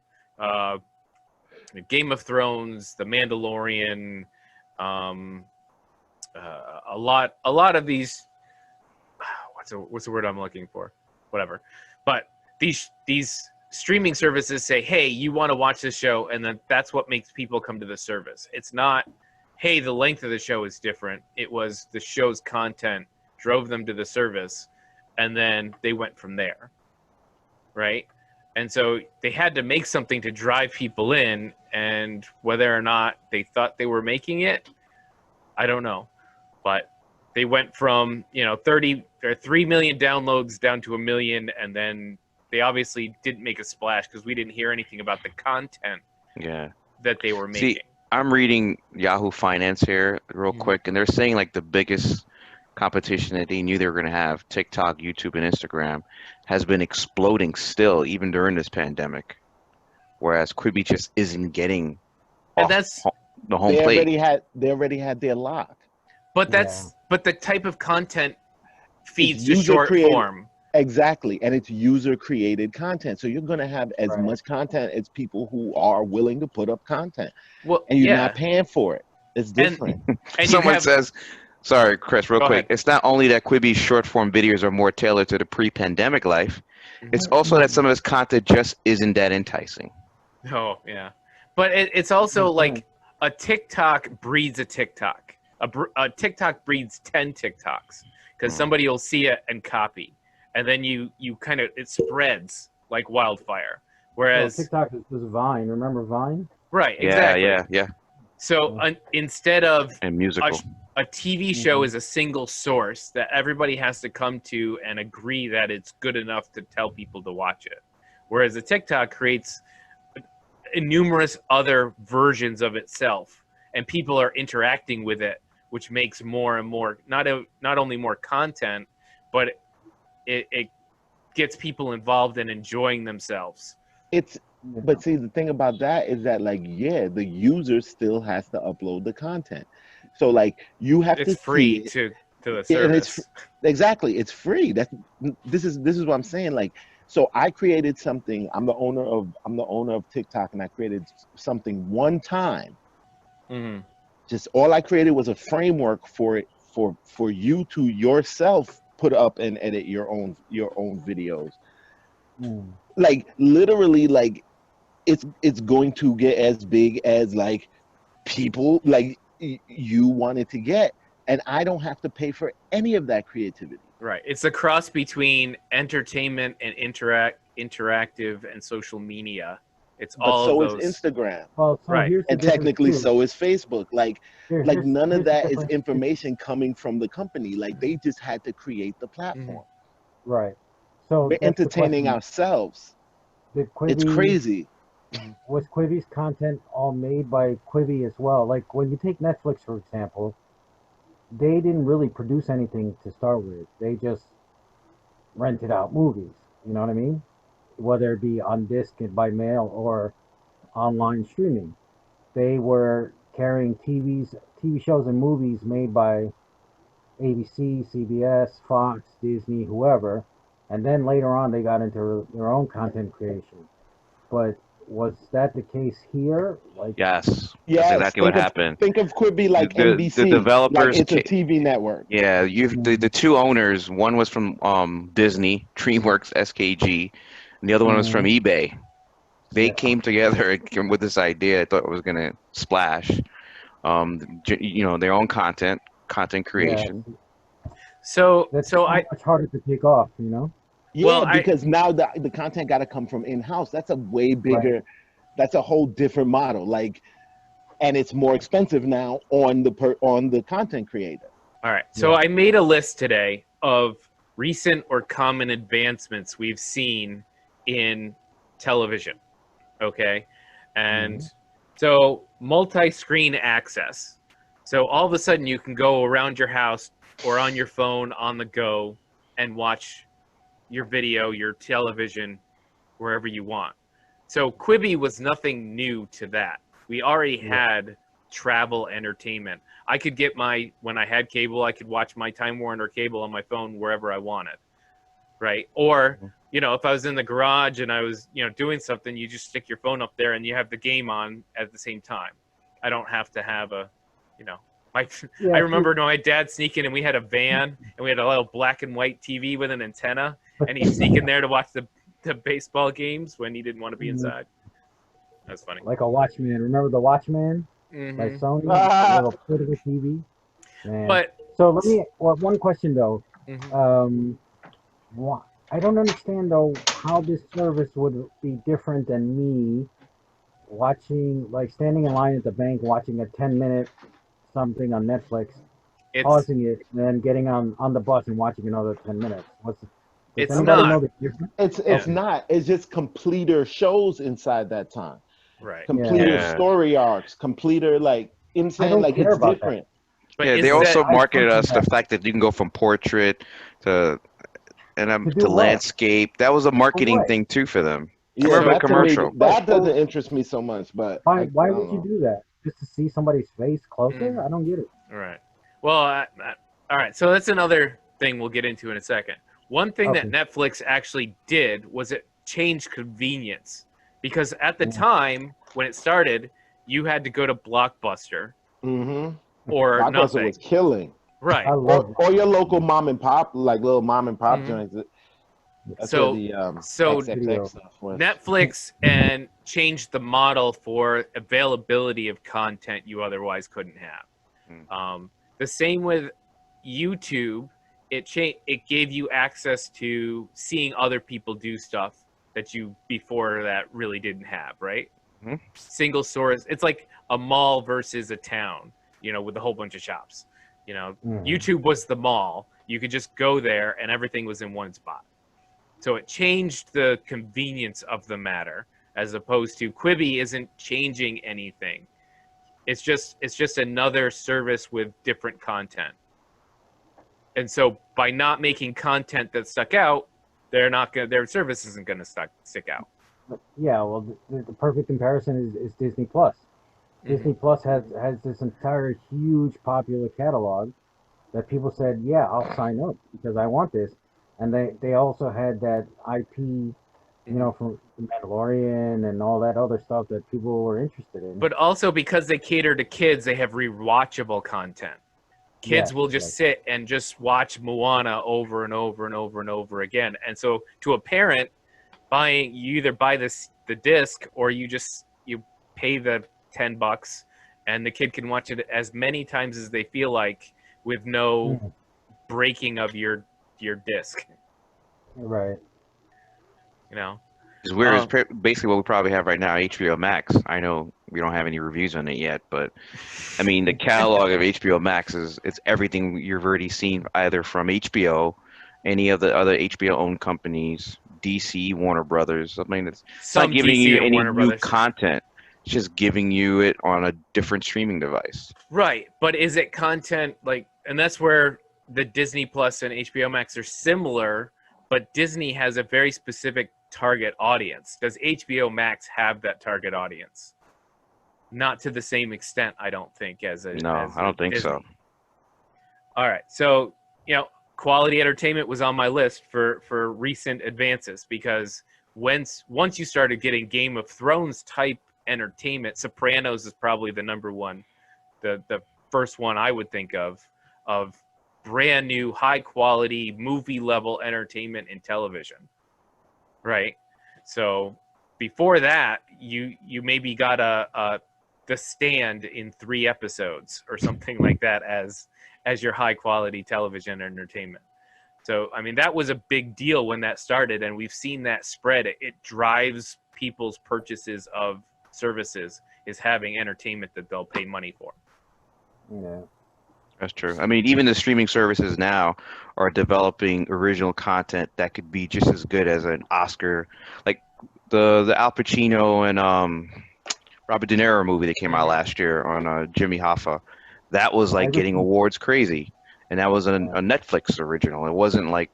Game of Thrones, The Mandalorian, a lot of these. What's the word I'm looking for? Whatever. But these streaming services say, hey, you want to watch this show, and then that's what makes people come to the service. It's not, hey, the length of the show is different. It was the show's content drove them to the service, and then they went from there, right? And so they had to make something to drive people in, and whether or not they thought they were making it, I don't know. But they went from 3 million downloads down to 1 million, and then they obviously didn't make a splash because we didn't hear anything about the content that they were making. See, I'm reading Yahoo Finance here real quick, and they're saying like the biggest competition that they knew they were going to have, TikTok, YouTube, and Instagram, has been exploding still, even during this pandemic. Whereas Quibi just isn't getting and that's the home plate. They already had their lock. But but the type of content feeds to short form. Exactly, and it's user-created content. So you're going to have as much content as people who are willing to put up content. Well, and you're not paying for it. It's different. And someone says, sorry, Chris, real quick. It's not only that Quibi's short-form videos are more tailored to the pre-pandemic life. It's also that some of his content just isn't that enticing. Oh, yeah. But it's also like a TikTok breeds a TikTok. A TikTok breeds 10 TikToks because somebody will see it and copy. And then you kind of, it spreads like wildfire. Whereas TikTok was Vine. Remember Vine? Right, exactly. Yeah. So instead of and musical. A TV show is a single source that everybody has to come to and agree that it's good enough to tell people to watch it. Whereas a TikTok creates numerous other versions of itself, and people are interacting with it, which makes more and more, not only more content, but it gets people involved in enjoying themselves. But see, the thing about that is that, like, the user still has to upload the content. So, like, you have it's free to the service. Exactly, it's free. This is what I'm saying. Like, so I created something. I'm the owner of TikTok, and I created something one time. Just all I created was a framework for it for you to yourself put up and edit your own videos. Like, literally, like, it's going to get as big as, like, people like you wanted to get, and I don't have to pay for any of that creativity. Right. It's a cross between entertainment and interactive and social media. It's all so of those. Is Instagram. Well, so right. And technically so is Facebook. Like none of that is information coming from the company. Like, they just had to create the platform. Right. So we're entertaining ourselves. It's crazy. Was Quibi's content all made by Quibi as well? Like, when you take Netflix, for example, they didn't really produce anything to start with. They just rented out movies. You know what I mean? Whether it be on disc by mail or online streaming. They were carrying TV shows and movies made by ABC, CBS, Fox, Disney, whoever. And then later on, they got into their own content creation. But was that the case here? Like, yes, that's exactly what happened. Think of Quibi like NBC. The developers, like it's a TV network. Yeah, the two owners. One was from Disney, DreamWorks, SKG, and the other one was from eBay. They came together with this idea. I thought it was gonna splash. Their own content creation. Yeah. So that's much harder to take off, you know. Yeah, because now the content got to come from in-house. That's a way bigger, that's a whole different model. Like, and it's more expensive now on the content creator. All right. So I made a list today of recent or common advancements we've seen in television. Okay. And so multi-screen access. So all of a sudden you can go around your house or on your phone on the go and watch your video, your television, wherever you want. So Quibi was nothing new to that. We already had travel entertainment. I could get when I had cable, I could watch my Time Warner cable on my phone wherever I wanted, right? Or, if I was in the garage and I was, doing something, you just stick your phone up there and you have the game on at the same time. I don't have to have I remember my dad sneaking, and we had a van, and we had a little black and white TV with an antenna, and he'd sneak in there to watch the baseball games when he didn't want to be inside. That's funny. Like a Watchman. Remember the Watchman by Sony? A little portable TV. Man. But so let me. One question though. I don't understand though how this service would be different than me watching, like, standing in line at the bank, watching a 10-minute something on Netflix, pausing it, and then getting on the bus and watching another 10 minutes. Does It's anybody not. know the difference? It's not. It's just completer shows inside that time. Right. Completer Yeah. story arcs. Completer like you know what I'm I saying don't like care it's about that. different. But Yeah, is they also that, marketed us the that. fact that you can go from portrait to To do to what? landscape. That was a marketing what? thing too for them. I Yeah, remember the that to me commercial. that doesn't interest me so much. But I Why don't would you know. do that? Just to see somebody's face closer? Mm. I don't get it. all right. Well, all right. So that's another thing we'll get into in a second. One thing that Okay. Netflix actually did was it changed convenience, because at the Yeah. time when it started, you had to go to Blockbuster Mm-hmm. or Blockbuster nothing. was killing. Right. I love Or your local mom and pop, like little mom and pop Mhm. joints. That's So- where the so XXX stuff was. Netflix and changed the model for availability of content you otherwise couldn't have. The same with YouTube. It gave you access to seeing other people do stuff that you before that really didn't have, right? Mhm. Single source. It's like a mall versus a town, with a whole bunch of shops. Mhm. YouTube was the mall. You could just go there and everything was in one spot. So it changed the convenience of the matter, as opposed to Quibi isn't changing anything. It's just another service with different content. And so by not making content that stuck out, their service isn't gonna stick out. Yeah, well, the perfect comparison is Disney Plus. Disney Plus has this entire huge popular catalog that people said, yeah, I'll sign up because I want this. And they also had that IP, from The Mandalorian and all that other stuff that people were interested in. But also because they cater to kids, they have rewatchable content. Kids Yes, will just sit and just watch Moana over and over and over and over again. And so to a parent, you either buy the disc or you pay the $10 and the kid can watch it as many times as they feel like with no breaking of your disc. Right. It's weird. It's basically what we probably have right now, HBO Max. I know we don't have any reviews on it yet, but I mean, the catalog of HBO Max it's everything you've already seen either from HBO, any of the other HBO-owned companies, DC, Warner Brothers. I mean, it's not giving DC you and any Warner new Brothers. content. It's just giving you it on a different streaming device. Right, but is it content and that's where the Disney Plus and HBO Max are similar, but Disney has a very specific target audience. Does HBO Max have that target audience? Not to the same extent, I don't think, as I don't think Disney. so. All right, so quality entertainment was on my list for recent advances, because once you started getting Game of Thrones type entertainment, Sopranos is probably the number one, the first one I would think of brand new high quality movie level entertainment in television, right? So before that, you maybe got The Stand in 3 episodes or something like that as your high quality television entertainment. So I mean, that was a big deal when that started, and we've seen that spread. It drives people's purchases of services is having entertainment that they'll pay money for. Yeah. That's true. I mean, even the streaming services now are developing original content that could be just as good as an Oscar, like the Al Pacino and Robert De Niro movie that came out last year on Jimmy Hoffa. That was like getting awards crazy, and that was a Netflix original. It wasn't like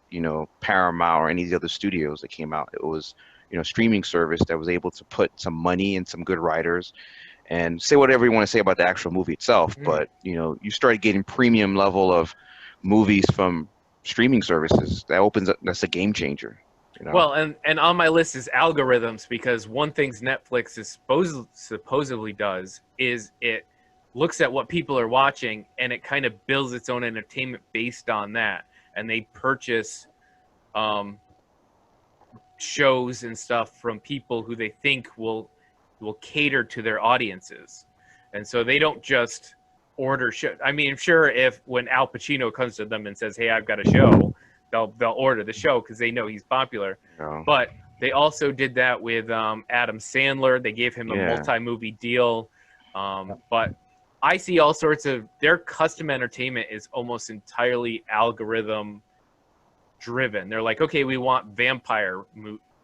Paramount or any of the other studios that came out. It was streaming service that was able to put some money and some good writers. And say whatever you want to say about the actual movie itself, but you started getting premium level of movies from streaming services. That opens up. That's a game changer. Well, and on my list is algorithms, because one thing Netflix is supposedly does is it looks at what people are watching and it kind of builds its own entertainment based on that, and they purchase shows and stuff from people who they think will cater to their audiences. And so they don't just order show. I mean, sure, if when Al Pacino comes to them and says, hey, I've got a show, they'll order the show because they know he's popular. Yeah. But they also did that with Adam Sandler. They gave him a multi-movie deal. But I see all sorts of their custom entertainment is almost entirely algorithm driven. They're like, okay, we want vampire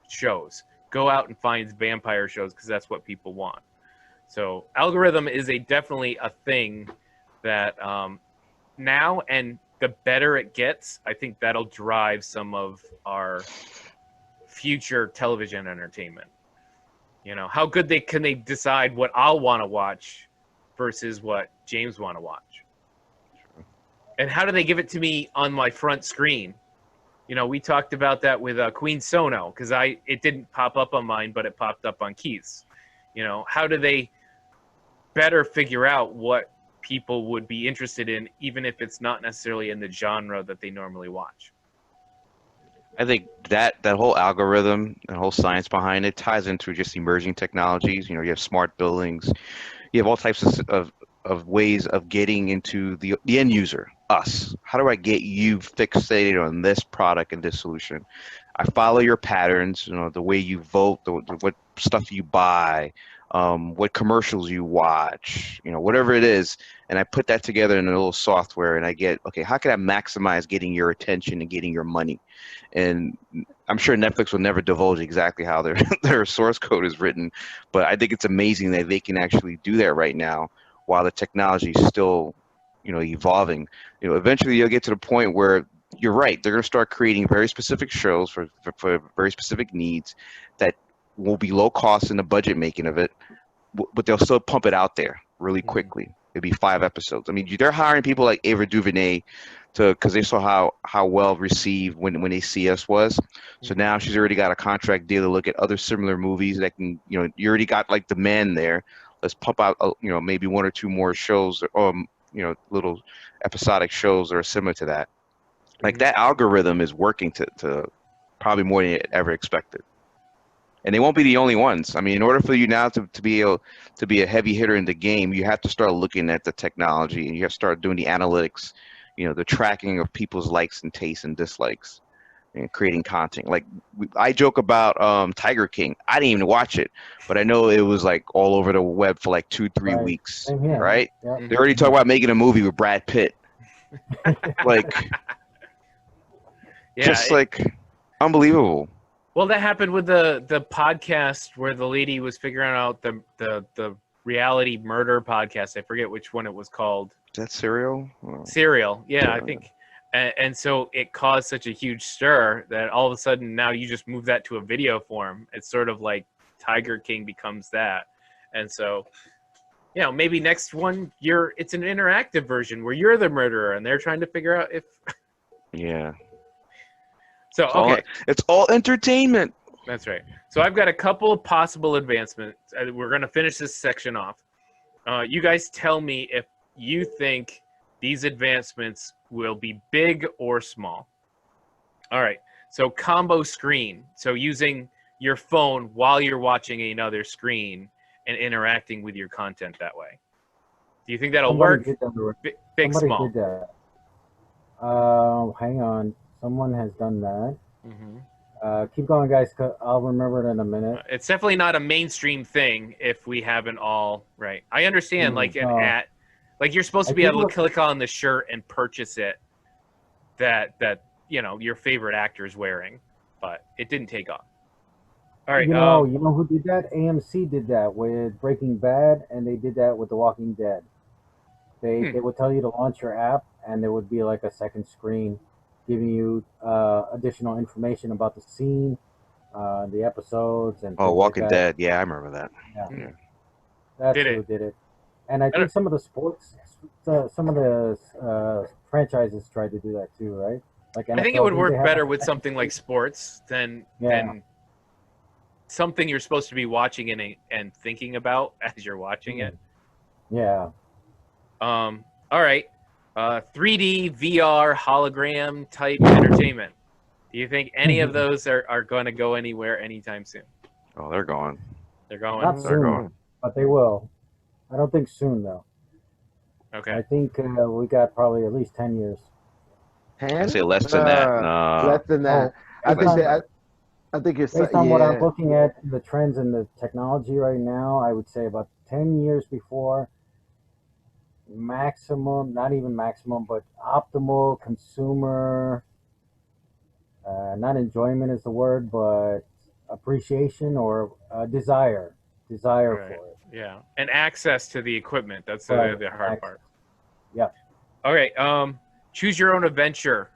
shows. Go out and find vampire shows because that's what people want. So algorithm is definitely a thing that now, and the better it gets, I think that'll drive some of our future television entertainment. You know, how good can they decide what I'll want to watch versus what James want to watch? And how do they give it to me on my front screen? You know, we talked about that with Queen Sono, because it didn't pop up on mine, but it popped up on Keith's. You know, how do they better figure out what people would be interested in, even if it's not necessarily in the genre that they normally watch? I think that whole algorithm and whole science behind it ties into just emerging technologies. You know, you have smart buildings, you have all types of ways of getting into the end user, us. How do I get you fixated on this product and this solution? I follow your patterns, you know, the way you vote, what stuff you buy, what commercials you watch, you know, whatever it is, and I put that together in a little software, and I get, okay, how can I maximize getting your attention and getting your money? And I'm sure Netflix will never divulge exactly how their source code is written, but I think it's amazing that they can actually do that right now while the technology is still, you know, evolving. You know, eventually you'll get to the point where you're right, they're going to start creating very specific shows for very specific needs that will be low cost in the budget making of it, but they'll still pump it out there really quickly. It'd be 5 episodes. I mean, they're hiring people like Ava DuVernay because they saw how well received when They See Us was. So now she's already got a contract deal to look at other similar movies that can, you know, you already got like demand there. Let's pump out, you know, maybe 1 or 2 more shows, or you know, little episodic shows that are similar to that. Like that algorithm is working to probably more than you ever expected. And they won't be the only ones. I mean, in order for you now to be able to be a heavy hitter in the game, you have to start looking at the technology, and you have to start doing the analytics, you know, the tracking of people's likes and tastes and dislikes, and creating content. Like I joke about Tiger King. I didn't even watch it, but I know it was like all over the web for like 2-3 weeks, right? Yeah. They already talk about making a movie with Brad Pitt. Like, Yeah, just like unbelievable. Well, that happened with the podcast where the lady was figuring out the reality murder podcast. I forget which one it was called. Is that Serial? Serial, yeah, I think. And so it caused such a huge stir that all of a sudden now you just move that to a video form. It's sort of like Tiger King becomes that. And so, you know, maybe next one it's an interactive version where you're the murderer and they're trying to figure out if. Yeah. So, okay. It's all entertainment. That's right. So I've got a couple of possible advancements. We're going to finish this section off. You guys tell me if you think these advancements will be big or small. All right. So combo screen. So using your phone while you're watching another screen and interacting with your content that way. Do you think that'll work? Big, small. Did that. Hang on. Someone has done that. Keep going, guys. I'll remember it in a minute. It's definitely not a mainstream thing if we haven't all right. I understand, like an ad, like you're supposed to be able to click on the shirt and purchase it that you know your favorite actor is wearing, but it didn't take off. All right. You know who did that? AMC did that with Breaking Bad, and they did that with The Walking Dead. They would tell you to launch your app, and there would be like a second screen giving you additional information about the scene, the episodes, and Walking Dead. Yeah, I remember that. Yeah. That's who did it. And I think some of the franchises tried to do that too, right? Like NFL, I think it would work better with something like sports than something you're supposed to be watching and thinking about as you're watching it. Yeah. All right. 3D, VR, hologram type entertainment. Do you think any of those are going to go anywhere anytime soon? Oh, they're going. They're going. Not soon, but they will. I don't think soon though. Okay. I think we got probably at least 10 years. I'd say less than that. Less than that. I think it's based on what I'm looking at, the trends in the technology right now. I would say about 10 years before. Maximum, not even maximum, but optimal consumer not enjoyment is the word, but appreciation or desire Right. for it. Yeah, and access to the equipment. That's Right, the hard access. part. Yeah. All right. Choose your own adventure.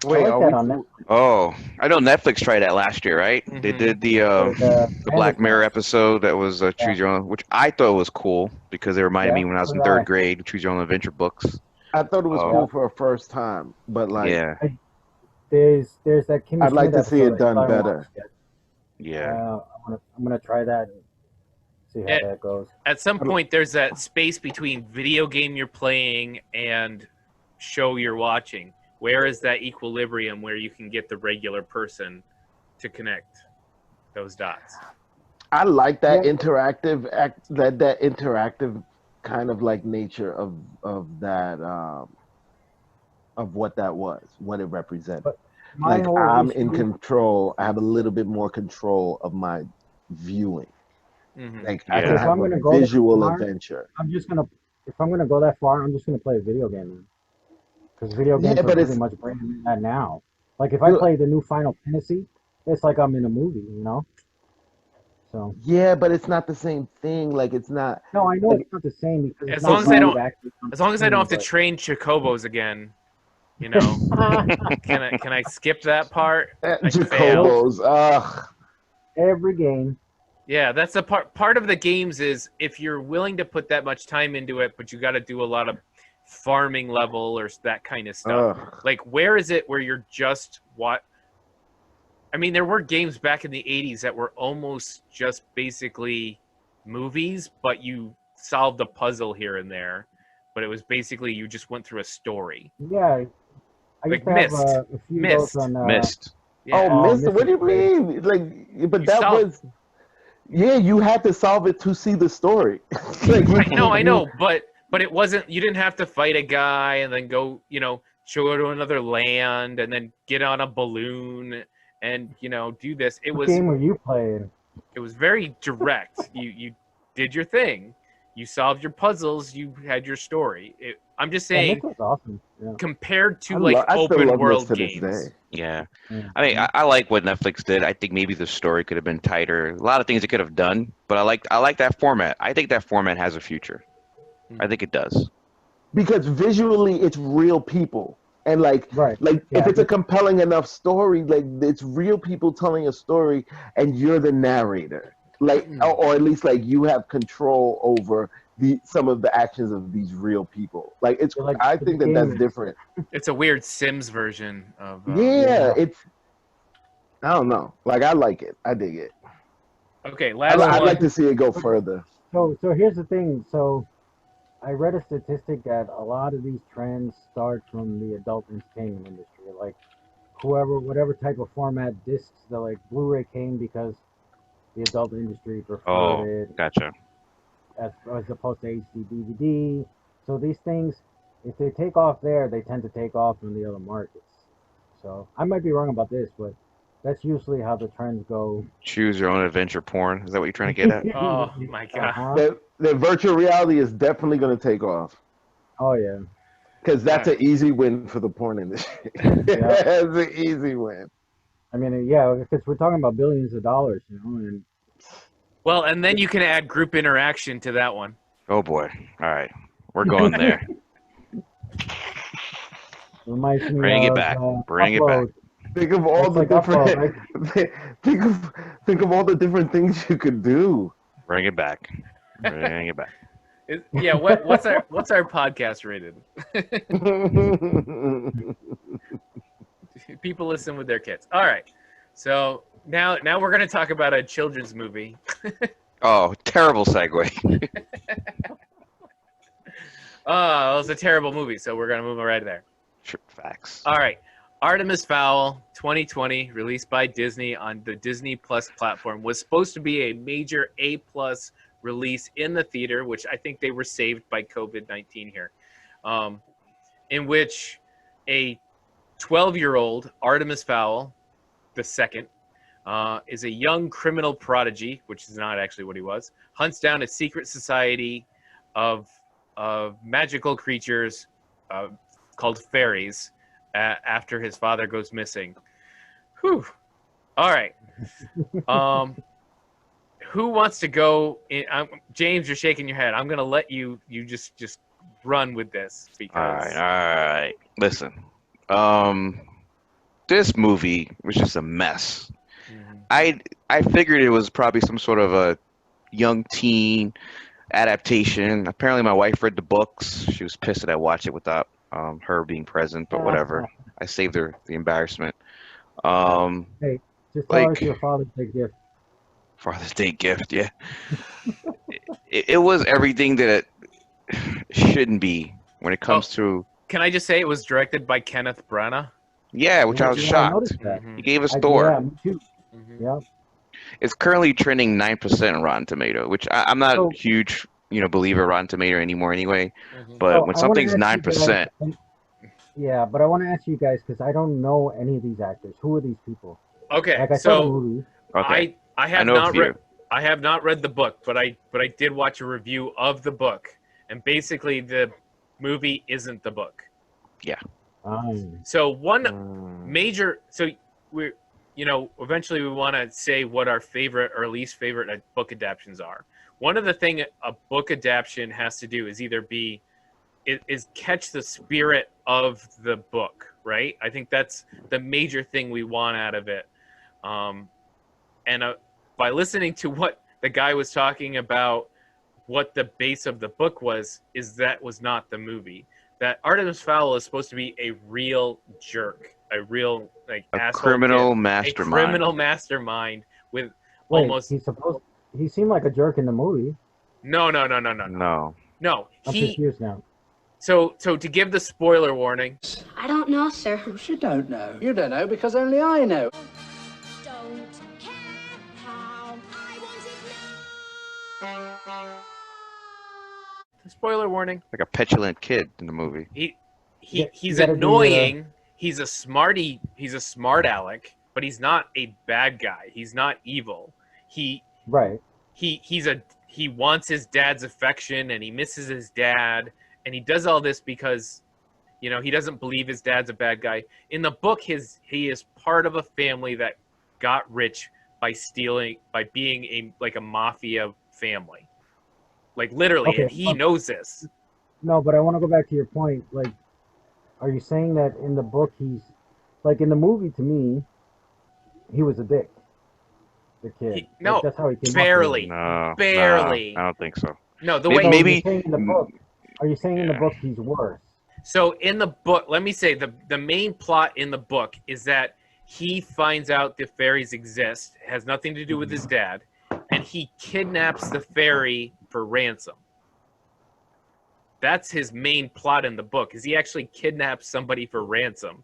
Wait, I like are that we? on Netflix. Oh, I know Netflix tried that last year, right? They Mhm. did the Black Bandersnatch. Mirror episode that was Choose Your Own, which I thought was cool because it reminded Yeah, me when I was so in did third I. grade, Choose Your Own Adventure books. I thought it was Oh, cool for a first time, but like yeah, There's that Kimmy I'd like Schmidt to see episode it I still done haven't better. watched yet. yeah. I'm gonna try that and see how Eh, that goes. At some point, there's that space between video game you're playing and show you're watching. Where is that equilibrium where you can get the regular person to connect those dots? I like that Yeah. interactive that interactive kind of like nature of that of what that was, what it represented. But my Like whole I'm in issue, control. I have a little bit more control of my viewing. Mhm. Like I Yeah. can if have I'm a gonna go that visual far, adventure. if I'm gonna go that far, I'm just gonna play a video game. Because video Yeah, games are but pretty it's much bringing that now. Like if I play the new Final Fantasy, it's like I'm in a movie, you know. So yeah, but it's not the same thing. Like it's not no, I know like it's not the same because it's As not long as I live don't, action on as long as I don't have to screen, train chocobos again, you know, but can I skip that part? I fail. Jacobos. Ugh. every game. Yeah, that's the part of the games is if you're willing to put that much time into it, but you got to do a lot of farming level or that kind of stuff. Ugh. Like, where is it where you're just what? I mean, there were games back in the 80s that were almost just basically movies, but you solved a puzzle here and there. But it was basically you just went through a story. Yeah, I Like used to have Myst. a few of those Myst. on. Missed. Yeah. Oh, Mister, Myst what is do you great. mean? Like, but You that solved- was, yeah, you had to solve it to see the story. Like, I know, but it wasn't. You didn't have to fight a guy and then go, go to another land and then get on a balloon and do this. It What was game were you playing? very direct. You did your thing. You solved your puzzles. You had your story. I'm just Yeah, saying, Myst was awesome. Yeah. compared to I still open love world this to this games. day. Yeah. Yeah. I mean, I like what Netflix did. I think maybe the story could have been tighter. A lot of things it could have done, but I like that format. I think that format has a future. I think it does. Because visually it's real people. And like Right. if Yeah, it's a compelling enough story, like it's real people telling a story and you're the narrator. Like or at least like you have control over some of the actions of these real people. Like it's Like I the think that game that's is- different. It's a weird Sims version of. Yeah, it's I don't know. Like I like it. I dig it. Okay, last I'd one. like to see it go further. So here's the thing. So I read a statistic that a lot of these trends start from the adult entertainment industry. Like whatever type of format discs, like Blu-ray came because the adult industry preferred it Gotcha. as opposed to HD DVD. So these things, if they take off there, they tend to take off in the other markets. So I might be wrong about this, but that's usually how the trends go. Choose your own adventure porn. Is that what you're trying to get at? Oh my god. Uh-huh. The virtual reality is definitely going to take off. Oh yeah. Because that's an easy win for the porn industry. That's an easy win. I mean, yeah, because we're talking about billions of dollars, and Well, and then you can add group interaction to that one. Oh boy. All right. We're going there. reminds me Bring it of, back. Bring it back. Upload. Think of all It's the like different Upload, think of all the different things you could do. Bring it back. Bring it back. Yeah, what's our podcast rated? People listen with their kids. All right. So now we're going to talk about a children's movie. Oh, terrible segue. Oh, it was a terrible movie, so we're going to move right there. Sure, facts. All right. Artemis Fowl 2020, released by Disney on the Disney Plus platform, was supposed to be a major A+ release in the theater, which I think they were saved by COVID-19 here, in which a 12-year-old Artemis Fowl, the second, is a young criminal prodigy, which is not actually what he was, hunts down a secret society of magical creatures called fairies after his father goes missing. Whew. All right. Who wants to go? James, you're shaking your head. I'm gonna let you just run with this because. All right. Listen, this movie was just a mess. I figured it was probably some sort of a young teen adaptation. Apparently, my wife read the books. She was pissed that I watched it without her being present, but whatever. I saved her the embarrassment. Hey, just tell her it's your Father's Day gift. Father's Day gift, yeah. it was everything that it shouldn't be when it comes to. Can I just say it was directed by Kenneth Branagh? Yeah, which I was shocked. He gave us Thor. Yeah, me too. Yeah. It's currently trending 9% on Rotten Tomato, which I'm not a huge, believer of Rotten Tomato anymore anyway. But when something's 9%. Yeah, but I want to ask you guys because I don't know any of these actors. Who are these people? Okay, like I saw the movie. Okay. I have not read the book, but I did watch a review of the book, and basically the movie isn't the book. Yeah. So one major. So we're eventually we want to say what our favorite or least favorite book adaptations are. One of the thing a book adaptation has to do is either is catch the spirit of the book, right? I think that's the major thing we want out of it. By listening to what the guy was talking about, what the base of the book was not the movie. That Artemis Fowl is supposed to be a real jerk, a real criminal mastermind. A criminal mastermind with almost. He seemed like a jerk in the movie. No. I'm confused now. So to give the spoiler warning. I don't know, sir. Of course you don't know. You don't know because only I know. Don't care how I want it now. Spoiler warning. Like a petulant kid in the movie. He's annoying. He's a smarty. He's a smart aleck, but he's not a bad guy. He's not evil. He wants his dad's affection and he misses his dad, and he does all this because he doesn't believe his dad's a bad guy. In the book, he is part of a family that got rich by being a mafia family. Like literally, okay, and he knows this. No, but I want to go back to your point. Like, are you saying that in the book he's like in the movie? To me, he was a dick. The kid. No, that's how he came barely. Up with barely. No, I don't think so. No, maybe in the book. Are you saying in the book he's worse? So in the book, let me say the main plot in the book is that he finds out the fairies exist. It has nothing to do with his dad, and he kidnaps the fairy for ransom. That's his main plot in the book. Is he actually kidnaps somebody for ransom?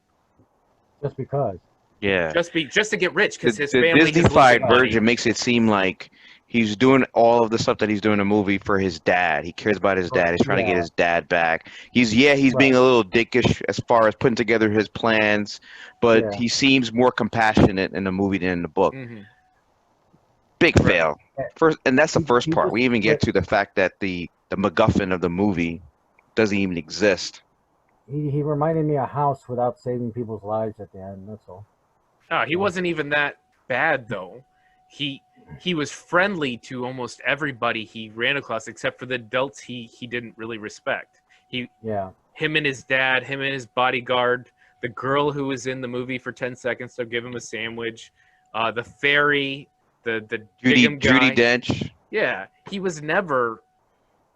Just because. Yeah. Just to get rich because his family. The Disneyfied version makes it seem like he's doing all of the stuff that he's doing in the movie for his dad. He cares about his dad. He's trying to get his dad back. He's being a little dickish as far as putting together his plans, but he seems more compassionate in the movie than in the book. Mm-hmm. Big fail. And that's the first part. We even get to the fact that the MacGuffin of the movie doesn't even exist. He reminded me of House without saving people's lives at the end. That's all. Oh, he wasn't even that bad though. He was friendly to almost everybody he ran across, except for the adults he didn't really respect. Him and his dad, him and his bodyguard, the girl who was in the movie for 10 seconds to give him a sandwich, the fairy, the Judi guy. Dench. Yeah, he was never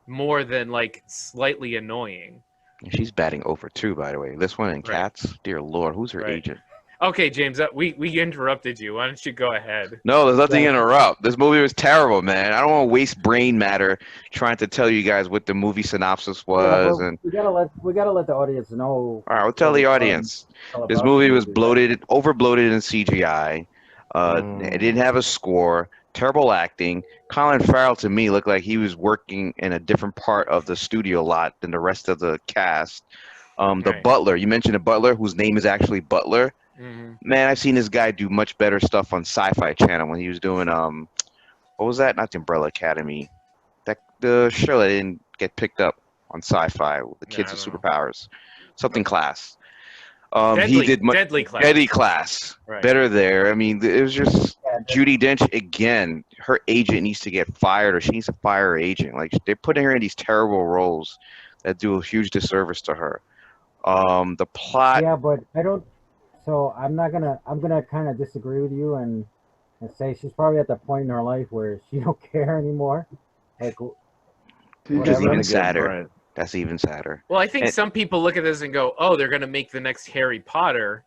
more than slightly annoying. She's batting over too, by the way. This one in Cats. Dear Lord, who's her agent? Okay, James, we interrupted you. Why don't you go ahead? No, there's nothing to interrupt. This movie was terrible, man. I don't want to waste brain matter trying to tell you guys what the movie synopsis was. And we gotta let the audience know. All right, we'll tell the audience. This movie was over-bloated in CGI. It didn't have a score. Terrible acting. Colin Farrell, to me, looked like he was working in a different part of the studio lot than the rest of the cast. The butler, you mentioned a butler whose name is actually Butler. Mm-hmm. Man, I've seen this guy do much better stuff on Sci-Fi Channel when he was doing what was that? Not the Umbrella Academy. The show that didn't get picked up on Sci-Fi with the kids with superpowers. Something class. Deadly, he did Deadly Class. Deadly Class. Right. Better there. I mean, it was just Judi Dench again. Her agent needs to get fired, or she needs to fire her agent. Like they're putting her in these terrible roles that do a huge disservice to her. The plot. Yeah, but I don't. So I'm gonna kind of disagree with you and say she's probably at the point in her life where she don't care anymore. Like, Which is even sadder. That's even sadder. Well, I think some people look at this and go, "Oh, they're going to make the next Harry Potter,"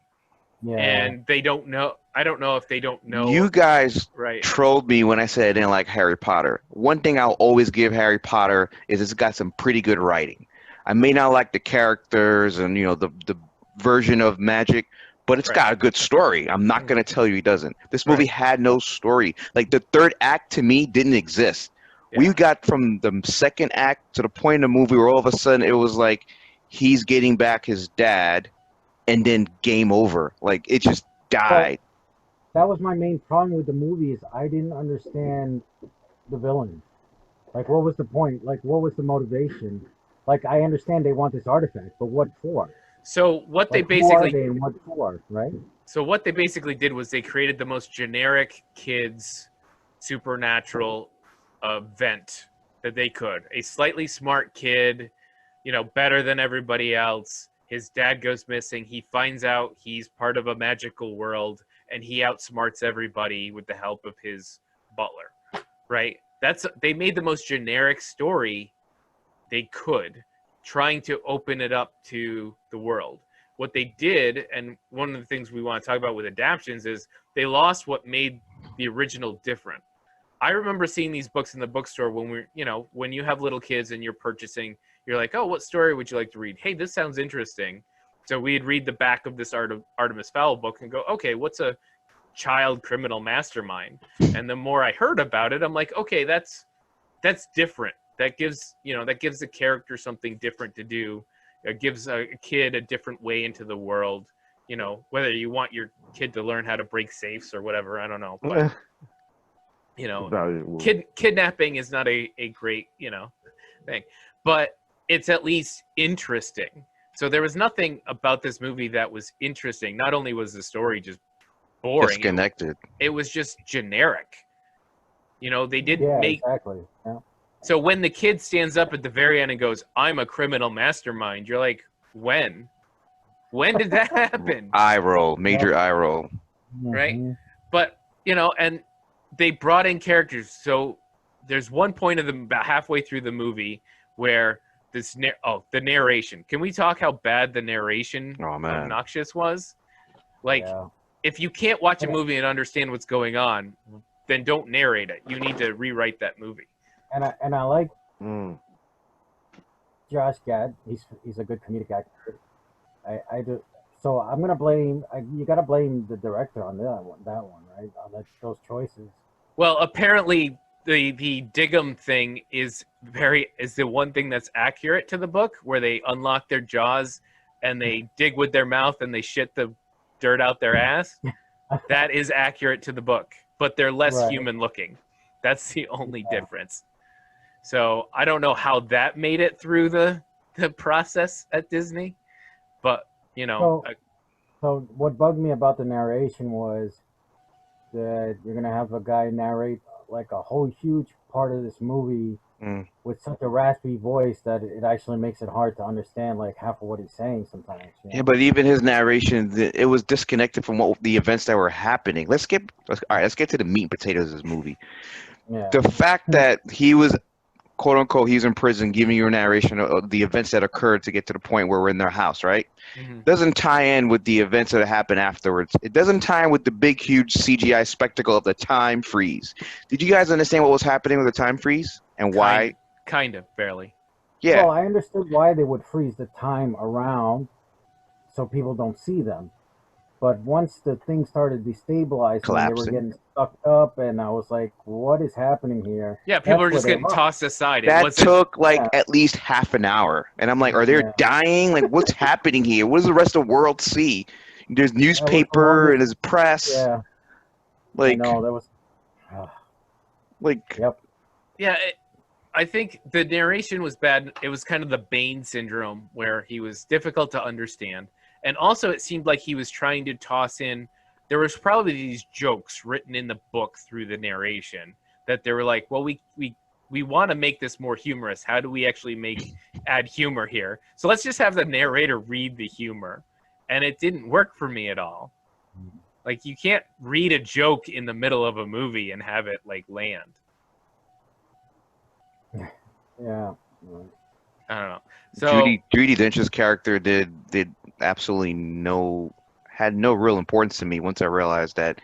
and they don't know. I don't know if they don't know. You guys trolled me when I said I didn't like Harry Potter. One thing I'll always give Harry Potter is it's got some pretty good writing. I may not like the characters and the version of magic, but it's got a good story. I'm not going to tell you he doesn't. This movie had no story. Like the third act to me didn't exist. Yeah. We got from the second act to the point in the movie where all of a sudden it was like he's getting back his dad and then game over. Like it just died. That was my main problem with the movie is I didn't understand the villain. Like what was the point? Like what was the motivation? Like I understand they want this artifact, but what for? So what they basically who are they and what for, right? So what they basically did was they created the most generic kids supernatural event that they could. A slightly smart kid, better than everybody else. His dad goes missing. He finds out he's part of a magical world, and he outsmarts everybody with the help of his butler. Right? They made the most generic story they could, trying to open it up to the world. What they did, and one of the things we want to talk about with Adaptations, is they lost what made the original different. I remember seeing these books in the bookstore when when you have little kids and you're purchasing, you're like, oh, what story would you like to read? Hey, this sounds interesting. So we'd read the back of this Artemis Fowl book and go, okay, what's a child criminal mastermind? And the more I heard about it, I'm like, okay, that's different. That gives the character something different to do. It gives a kid a different way into the world. Whether you want your kid to learn how to break safes or whatever, I don't know. But, kidnapping is not a great, thing. But it's at least interesting. So there was nothing about this movie that was interesting. Not only was the story just boring. Disconnected. It was just generic. They didn't make... Exactly. Yeah. So when the kid stands up at the very end and goes, I'm a criminal mastermind, you're like, when? When did that happen? Eye roll, major eye roll. Right? But, and they brought in characters. So there's one point about halfway through the movie where the narration. Can we talk how bad the narration obnoxious was? Like, if you can't watch a movie and understand what's going on, then don't narrate it. You need to rewrite that movie. And I like Josh Gad. He's a good comedic actor. I do. So I'm gonna blame. You gotta blame the director on that one, right? On those choices. Well, apparently the Diggum thing is the one thing that's accurate to the book, where they unlock their jaws and they dig with their mouth and they shit the dirt out their ass. That is accurate to the book, but they're less human looking. That's the only difference. So I don't know how that made it through the process at Disney, but So what bugged me about the narration was that you're gonna have a guy narrate like a whole huge part of this movie with such a raspy voice that it actually makes it hard to understand like half of what he's saying sometimes. Yeah, but even his narration, it was disconnected from the events that were happening. Let's get to the meat and potatoes of this movie. Yeah. The fact that he was, quote unquote, he's in prison, giving you a narration of the events that occurred to get to the point where we're in their house, right? Mm-hmm. Doesn't tie in with the events that happened afterwards. It doesn't tie in with the big, huge CGI spectacle of the time freeze. Did you guys understand what was happening with the time freeze and why? Kind of, barely. Yeah. Well, I understood why they would freeze the time around so people don't see them. But once the thing started destabilizing, they were getting sucked up, and I was like, what is happening here? Yeah, people are just getting tossed aside. That took at least half an hour. And I'm like, are they dying? Like, what's happening here? What does the rest of the world see? There's newspaper and there's press. Yeah. Like, no, that was... Yep. Yeah, I think the narration was bad. It was kind of the Bane syndrome, where he was difficult to understand. And also, it seemed like he was trying to toss in. There was probably these jokes written in the book through the narration that they were like, well, we want to make this more humorous. How do we actually add humor here? So let's just have the narrator read the humor. And it didn't work for me at all. Like, you can't read a joke in the middle of a movie and have it, like, land. Yeah. I don't know. So Judi Dench's character did absolutely had no real importance to me once I realized that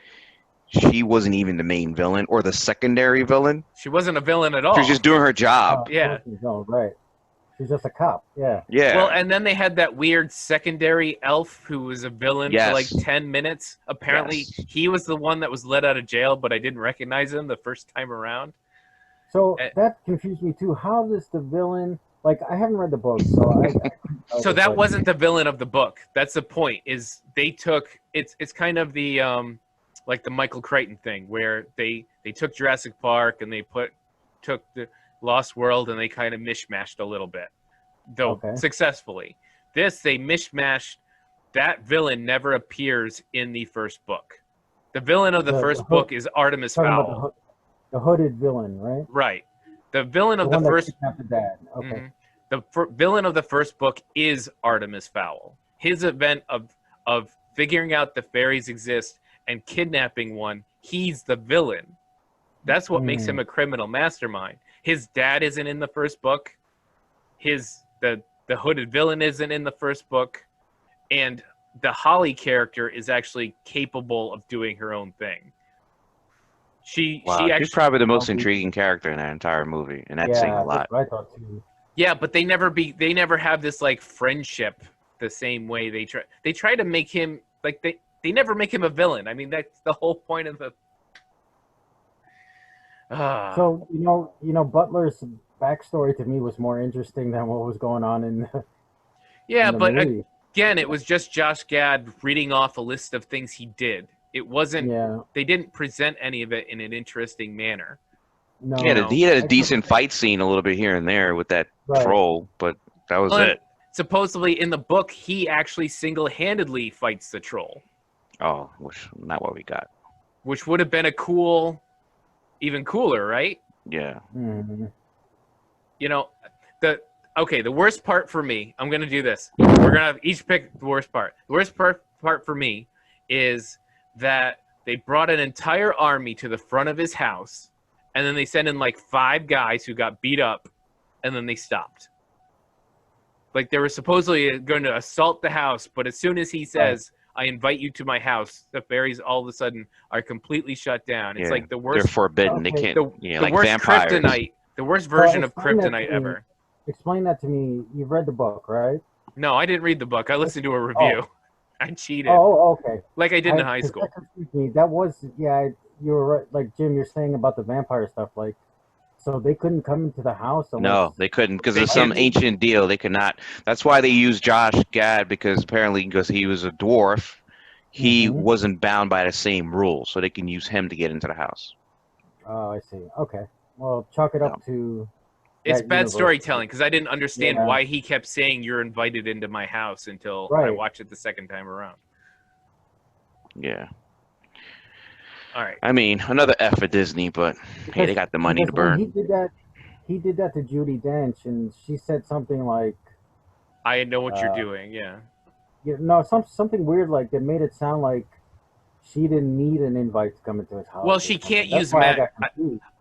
she wasn't even the main villain or the secondary villain. She wasn't a villain at all. She was just doing her job. Yeah. Oh, right. She's just a cop. Yeah. Yeah. Well, and then they had that weird secondary elf who was a villain for like 10 minutes. Apparently, he was the one that was let out of jail, but I didn't recognize him the first time around. So that confused me too. How does the villain? Like, I haven't read the book, so So that wasn't the villain of the book. That's the point. Is they took it's kind of the like the Michael Crichton thing where they took Jurassic Park and they took the Lost World and they kind of mishmashed a little bit, though successfully. This they mishmashed. That villain never appears in the first book. The villain of the first book is Artemis Fowl. The hooded villain, right? Right. The villain of the first. The dad. Okay. Mm-hmm. The villain of the first book is Artemis Fowl. His event of figuring out the fairies exist and kidnapping one, he's the villain. That's what makes him a criminal mastermind. His dad isn't in the first book. The hooded villain isn't in the first book. And the Holly character is actually capable of doing her own thing. She's probably the most intriguing character in that entire movie, and that's saying a lot. I thought too. Yeah, but they never have this like friendship the same way they try to make him like they never make him a villain. I mean, that's the whole point of the. So you know, Butler's backstory to me was more interesting than what was going on in the. Yeah, in the but movie. Again, it was just Josh Gad reading off a list of things he did. It wasn't. Yeah. They didn't present any of it in an interesting manner. No. Yeah, he had a decent fight scene a little bit here and there with that troll, but that was it. Supposedly, in the book, he actually single-handedly fights the troll. Oh, not what we got. Which would have been even cooler, right? Yeah. Mm-hmm. You know, the worst part for me, I'm going to do this. We're going to each pick the worst part. The worst part for me is that they brought an entire army to the front of his house, and then they sent in like 5 guys who got beat up, and then they stopped. Like they were supposedly going to assault the house, but as soon as he says, I invite you to my house, the fairies all of a sudden are completely shut down. It's like the worst. They're forbidden. They can't. The like worst vampires. kryptonite. The worst version of kryptonite ever. Explain that to me. You've read the book, right? No, I didn't read the book. I listened to a review. I cheated. Oh, okay. Like I did in high school. That confused me. That was, you were right. Like, Jim, you're saying about the vampire stuff. Like, so they couldn't come into the house? No, they couldn't because of some ancient deal. They could not. That's why they used Josh Gad, because apparently because he was a dwarf, he wasn't bound by the same rules, so they can use him to get into the house. Oh, I see. Okay. Well, chalk it up to... It's bad storytelling because I didn't understand why he kept saying you're invited into my house until I watched it the second time around. Yeah. All right. I mean, another F for Disney, but hey, they got the money to burn. He did that to Judi Dench, and she said something like, I know what you're doing, yeah. No, something weird like that made it sound like she didn't need an invite to come into his house. Well, she can't use magic.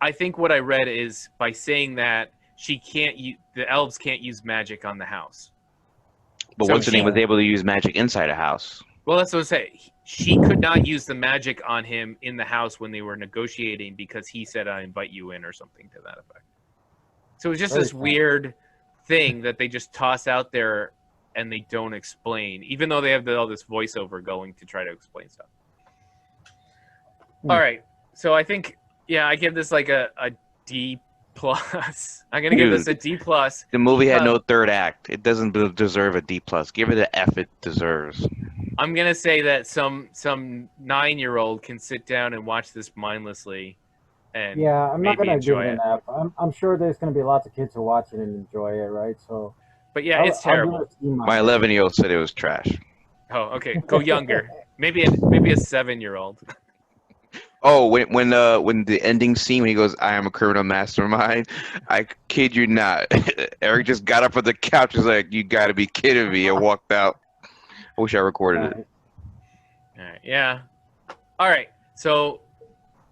I think what I read is by saying that the elves can't use magic on the house. But what's her name was able to use magic inside a house? Well, that's what I'm saying. She could not use the magic on him in the house when they were negotiating because he said, I invite you in or something to that effect. So it was just this weird thing that they just toss out there and they don't explain, even though they have all this voiceover going to try to explain stuff. All right. So I think, I give this like a D+. I'm gonna give this a D+. The movie had no third act. It doesn't deserve a D+. Give it the F it deserves. I'm gonna say that some 9-year-old can sit down and watch this mindlessly, and I'm not gonna give it an F. I'm sure there's gonna be lots of kids who watch it and enjoy it, right? So, but it's terrible. My 11-year-old said it was trash. Oh, okay. Go younger. Maybe a 7-year-old. Oh, when the ending scene when he goes, "I am a criminal mastermind," I kid you not. Eric just got up from the couch. He's like, "You got to be kidding me!" and walked out. I wish I recorded it. All right. Yeah. All right. So,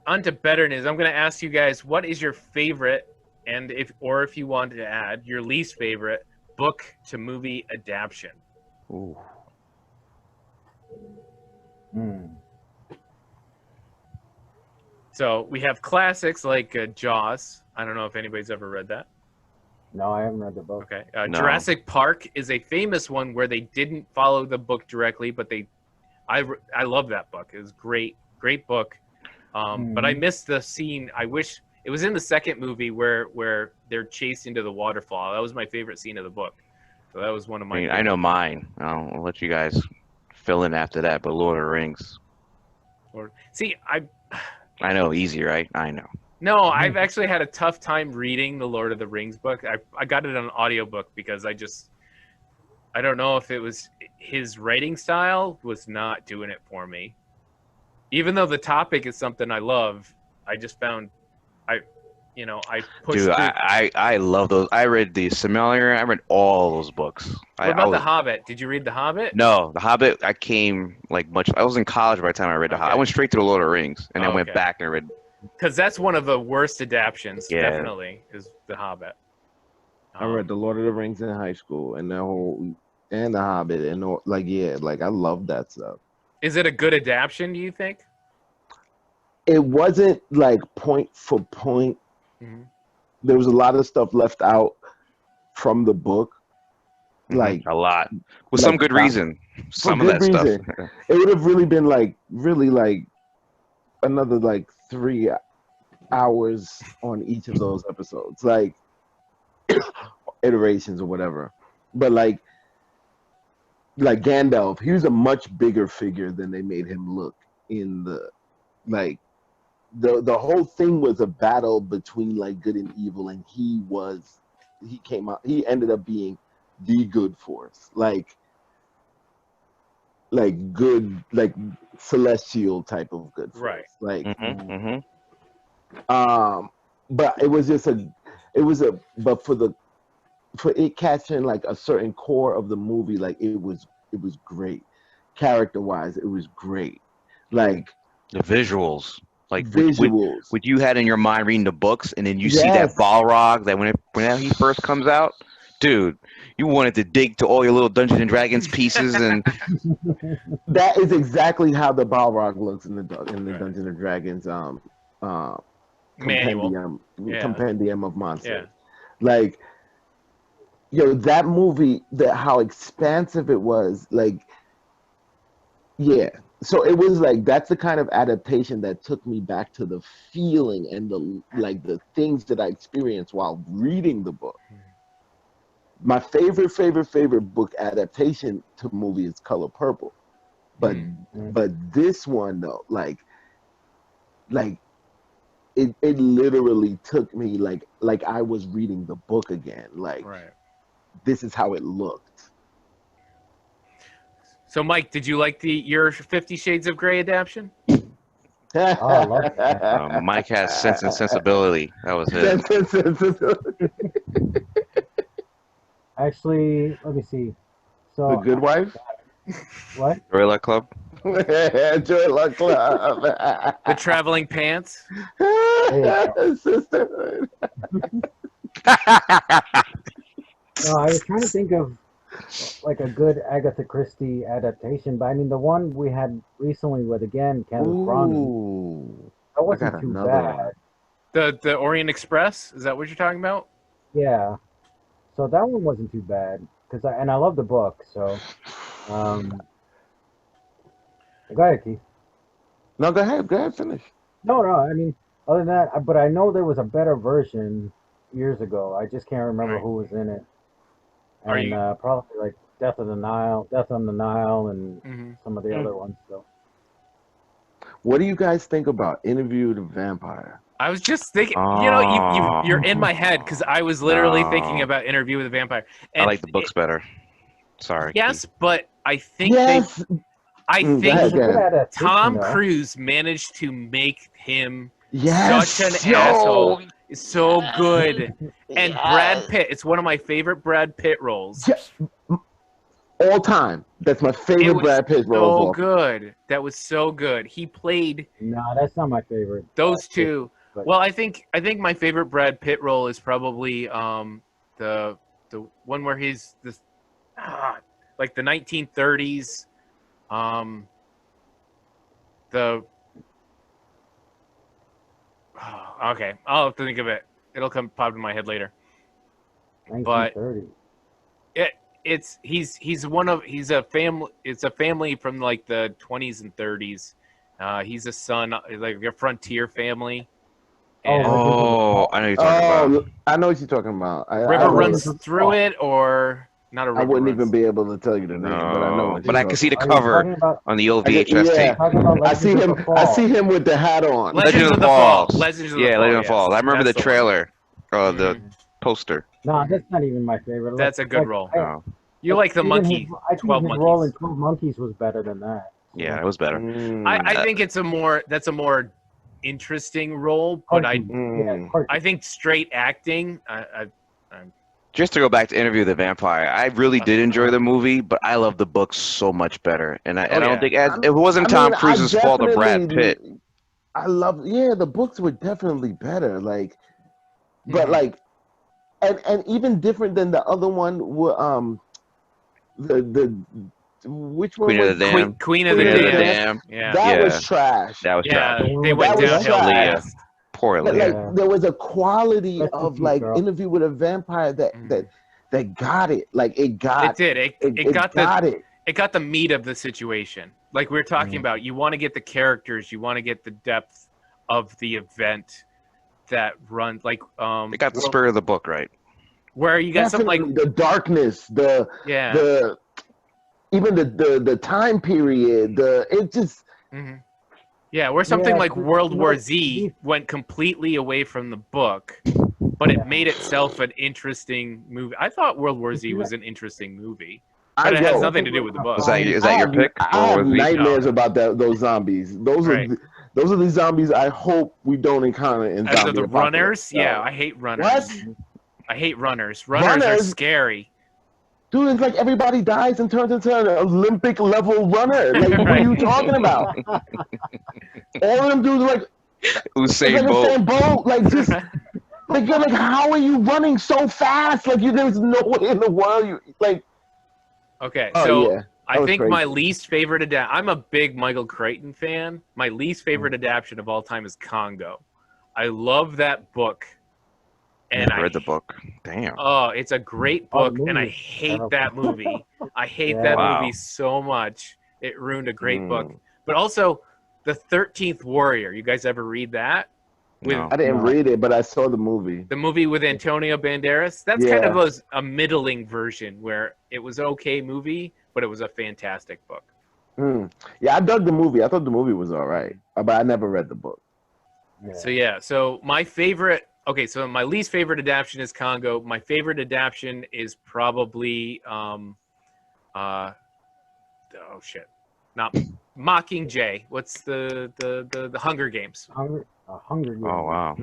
on to better news. I'm going to ask you guys, what is your favorite, and if you want to add your least favorite book to movie adaptation? Ooh. So we have classics like Jaws. I don't know if anybody's ever read that. No, I haven't read the book. Okay. No. Jurassic Park is a famous one where they didn't follow the book directly, but I love that book. It was great book. But I missed the scene. I wish it was in the second movie where they're chased into the waterfall. That was my favorite scene of the book. So that was one of my. I know mine. I'll let you guys fill in after that. But Lord of the Rings. I know, easy, right? I know. No, I've actually had a tough time reading the Lord of the Rings book. I got it on audiobook because I don't know if it was his writing style was not doing it for me. Even though the topic is something I love, I just found I pushed Dude, through. I love those. I read the Silmarillion. I read all those books. What about The Hobbit? Did you read The Hobbit? No, The Hobbit. I was in college by the time I read The Hobbit. I went straight to the Lord of the Rings and then went back and read. Because that's one of the worst adaptions. Yeah. Definitely is The Hobbit. I read The Lord of the Rings in high school, and The Hobbit, and I love that stuff. Is it a good adaptation? Do you think? It wasn't like point for point. Mm-hmm. There was a lot of stuff left out from the book, like a lot with some good reason. Some of that stuff. It would have really been really another 3 hours on each of those episodes, like iterations or whatever. But like Gandalf, he was a much bigger figure than they made him look in the the whole thing was a battle between good and evil, and he ended up being the good force, good, celestial type of good force. Right. But it was just for it catching a certain core of the movie, it was great. Character wise, it was great. The visuals. Visuals. What you had in your mind reading the books, and then you see that Balrog that when he first comes out, dude, you wanted to dig to all your little Dungeons and Dragons pieces, and that is exactly how the Balrog looks in the Dungeons and Dragons compendium of monsters. Yeah. That movie, how expansive it was, So it was that's the kind of adaptation that took me back to the feeling and the things that I experienced while reading the book. My favorite book adaptation to movie is Color Purple, but this one though, it literally took me like I was reading the book again. This is how it looked. So, Mike, did you like your 50 Shades of Grey adaptation? I love that. Mike has Sense and Sensibility. That was it. Actually, let me see. So The Good Wife? What? Joy Luck Club? Joy Luck Club. The Traveling Pants? Sisterhood. No, I was trying to think of a good Agatha Christie adaptation, but I mean the one we had recently with Kenneth Branagh, that wasn't too bad. The Orient Express, is that what you're talking about? Yeah, so that one wasn't too bad I love the book. So, go ahead, Keith. No, go ahead, finish. No, I mean other than that, but I know there was a better version years ago. I just can't remember who was in it. And probably Death on the Nile, and some of the other ones. So, what do you guys think about Interview with the Vampire? I was just thinking, you're in my head because I was literally thinking about Interview with the Vampire. And I like the books better. Sorry. Yes, but I think Yes. I Go think ahead, go ahead. adaptation, Tom though. Cruise managed to make him Yes. such an Yo. asshole. It's so good. And Yes. Brad Pitt, it's one of my favorite Brad Pitt roles. Yeah. All time. That's my It favorite was Brad Pitt role. of so all time. good. That was so good. He played No, that's not my favorite. those two. but- Well, I think my favorite Brad Pitt role is probably the one where he's this like the 1930s the okay, I'll have to think of it. It'll pop in my head later. 1930. He's a family. It's a family from like the 20s and 30s. He's a son, like a frontier family. And Oh, I know you're talking about. I know what you're talking about. river runs through it, or not a river. I wouldn't runs. even be able to tell you the name, but I know. No, but I can see the Are you cover talking about- on the old I get- VHS yeah. tape. talking about I see Legends him. of the Fall? I see him with the hat on. Legends of the Fall. Legends of the Yeah, Fall. Legend of yes. the Fall. I remember the That's one. trailer, the Mhm. poster. No, that's not even my favorite. That's a good Like, role. Oh, You like the even monkey? his- I think 12 his role in Monkeys. 12 Monkeys was better than that. yeah, it was better. I think that's a more interesting role, but Quirky. Yeah, quirky. I think straight acting. Just to go back to Interview with the Vampire, I really did enjoy the movie, but I love the book so much better. And I don't think it wasn't Tom Cruise's fault or Brad Pitt. I love. Yeah, the books were definitely better. Like, but like, and even different than the other one. The which one? Queen of the Dam. Queen of the Dam. Yeah. That was trash. That was Yeah, trash. they went That was downhill trash. fast. Poor But, Leah. like there was a quality Rest in of peace, like girl. Interview with a Vampire that got it. Like it got. It did. It got it. It got the meat of the situation. Like we were talking about, you want to get the characters, you want to get the depth of the event that runs. Like They got the spirit of the book right. where you got something like the darkness, the even the time period, it just where something Yeah, like but, World you know, War Z went completely away from the book, but it made itself an interesting movie. I thought World War Z was an interesting movie, but it has nothing to do with the book. Is that your pick? I have Or was it- nightmares about those zombies. Those Right. are those are the zombies I hope we don't encounter in As zombie of the apocalypse. runners, yeah, I hate runners. What? I hate runners. Runners are Runners? scary. Dude, it's like everybody dies and turns into an Olympic level runner. Like, what are you talking about? All of them dudes are like, Usain Bolt. Usain Bolt, like just like you're like, how are you running so fast? Like there's no way in the world you like. Okay, Oh, so yeah. I was think crazy. my least favorite I'm a big Michael Crichton fan. My least favorite adaptation of all time is Congo. I love that book. And I read the book. Damn. Oh, it's a great Oh, the book, and I movie is hate terrible. that movie. I hate Yeah. that Wow. movie so much. It ruined a great book. But also, The 13th Warrior. You guys ever read that? No. I didn't read it, but I saw the movie. The movie with Antonio Banderas? That's kind of a middling version where it was okay movie, but it was a fantastic book. Yeah, I dug the movie. I thought the movie was all right, but I never read the book. So my favorite, so my least favorite adaptation is Congo. My favorite adaptation is probably, not Mockingjay. What's the Hunger Games? Hunger Games. Oh wow.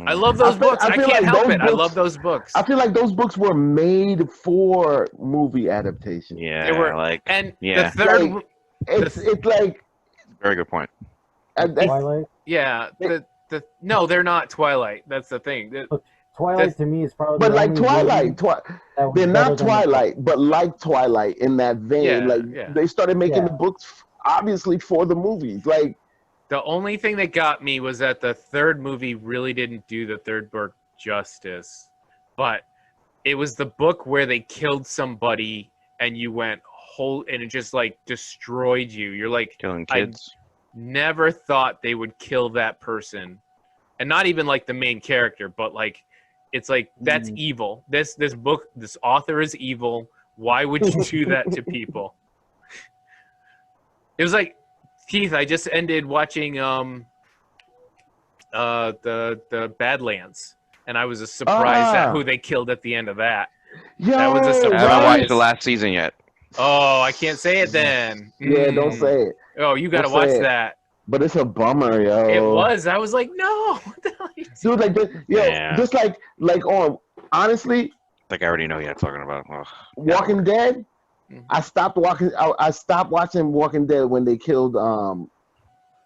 I love those books. I feel can't like help those it. I books- love those books. I feel like those books were made for movie adaptation. Yeah, They were, like and yeah. the third, Like, it's like Very good point. Twilight. no, they're not Twilight. That's the thing. Twilight to me is probably. but the like only Twilight, movie that was they're better not than the Twilight, but like Twilight in that vein. They started making the books obviously for the movies. Like the only thing that got me was that the third movie really didn't do the third book justice, but it was the book where they killed somebody and you went whole, and it just like destroyed you. You're like, Killing kids. never thought they would kill that person, and not even like the main character, but like it's like that's evil. This book, this author is evil. Why would you do that to people? It was like, Keith, I just ended watching the Badlands, and I was surprised at who they killed at the end of that. That was a I haven't surprise. watched the last season yet. Oh, I can't say it then. Yeah, don't say it. Oh, you gotta Don't watch say it. that. But it's a bummer, yo. It was. I was like, no. What the hell are you Dude, like this, yo, Yeah. just like on honestly, Like I already know you're talking about. Ugh. Walking Dead. Mhm. I stopped watching Walking Dead when they killed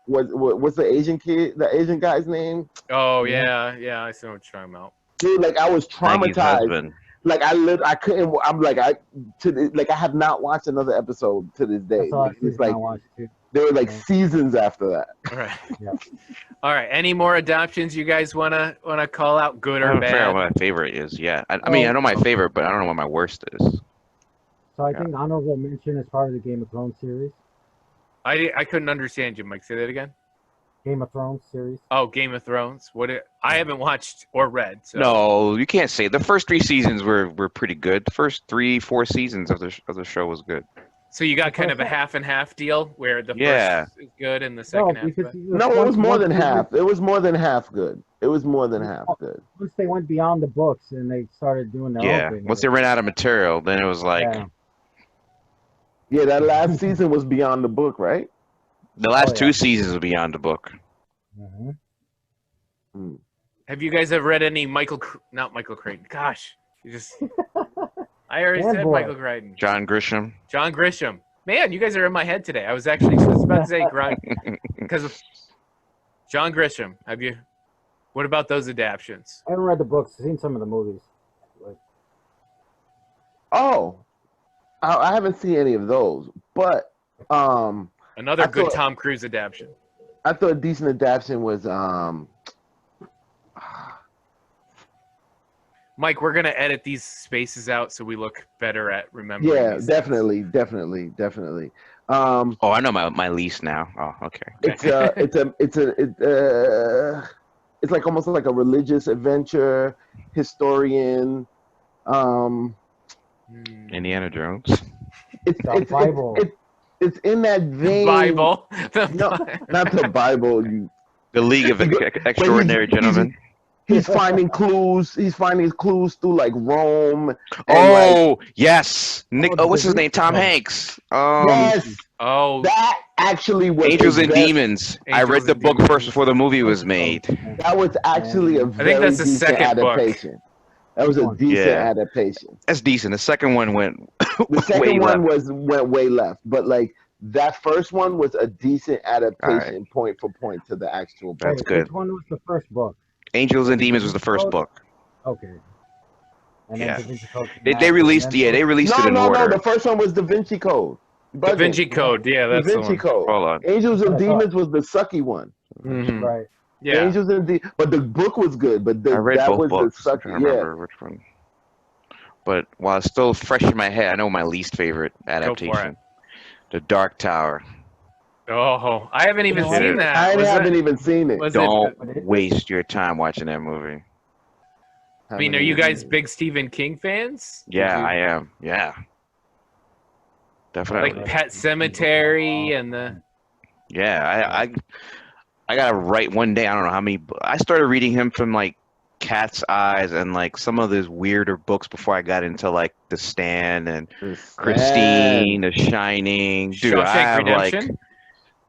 what's the Asian kid, the Asian guy's name? Oh yeah, I see what you're talking about. Dude, like I was Maggie's traumatized. husband. Like I couldn't. I'm like I have not watched another episode to this day. That's all It's like I watched too. there were like Yeah. seasons after that. All right. Yeah. All right. Any more adoptions you guys wanna call out, good I or don't figure out bad? what my favorite is. Yeah, I mean I know my favorite, but I don't know what my worst is. So I think honorable mention is part of the Game of Thrones series. I couldn't understand you, Mike. Say that again. Game of Thrones series. Oh, Game of Thrones. I haven't watched or read. So. No, you can't say the first 3 seasons were pretty good. The first 3-4 seasons of the show was good. So you got kind of a half and half deal where the Yeah. first is good and the second half. because Bad. No, it was more than half. It was more than half good. It was more than half good. Once they went beyond the books and they started doing their Yeah, own thing. once they ran out of material, then it was like Yeah. Yeah, that last season was beyond the book, right? the last yeah. 2 seasons were beyond the book. Mhm. Have you guys ever read any not Michael Crichton? Gosh, you just. I already Bad said boy. Michael Crichton. John Grisham. John Grisham. Man, you guys are in my head today. I was actually just about to say because of John Grisham. What about those adaptions? I haven't read the books. I've seen some of the movies. Oh, I haven't seen any of those, but Another I good thought- Tom Cruise adaptation. I thought a decent adaptation was Mike, we're gonna edit these spaces out so we look better at remembering. yeah, these definitely. Oh, I know my least now. Oh, okay. It's like almost like a religious adventure historian. things. Indiana Jones. The Bible. It's in that vein. Bible. No, not the Bible. The League of Extraordinary Gentlemen. He's finding clues. He's finding clues through like Rome. And Oh, yes. What's his the name? Tom Greek- Hanks. yes, Oh, that actually was Angels a and very- Demons. I Angels read the and book Demons. first before the movie was made. That was actually a very that's the decent second book. adaptation. That was a decent Yeah. adaptation. That's decent. The second one went The way second one left. went way left, but like that first one was a decent adaptation, Alright. point for point to the actual book. That's Wait, good. Which one was the first book? Angels and Demons was the first book. Okay. And Yeah. Da Vinci Code came They after, released and then- they released it No, in no, order. no. The first one was Da Vinci Code. Da Bugging. Vinci Code. Yeah, Da that's the Vinci one. Code. Hold on. Angels and That's all. Demons was the sucky one. Mhm. Right. Yeah. Angels and but the book was good. But I read that both was books. the I sucky. can't Yeah. remember which one. But while it's still fresh in my head, I know my least favorite adaptation. The Dark Tower. Oh, I haven't even You know seen what? that. I Was haven't it- even seen it. was Don't it- waste your time watching that movie. I mean, are you guys big Stephen King fans? Yeah, Did you- I am. Yeah. Definitely. Like Pet Cemetery and the. Yeah, I gotta write one day. I don't know how many. I started reading him from like Cat's Eyes and like some of his weirder books before I got into like The Stand and Christine, The Shining. Dude, I Shawshank have Redemption? like.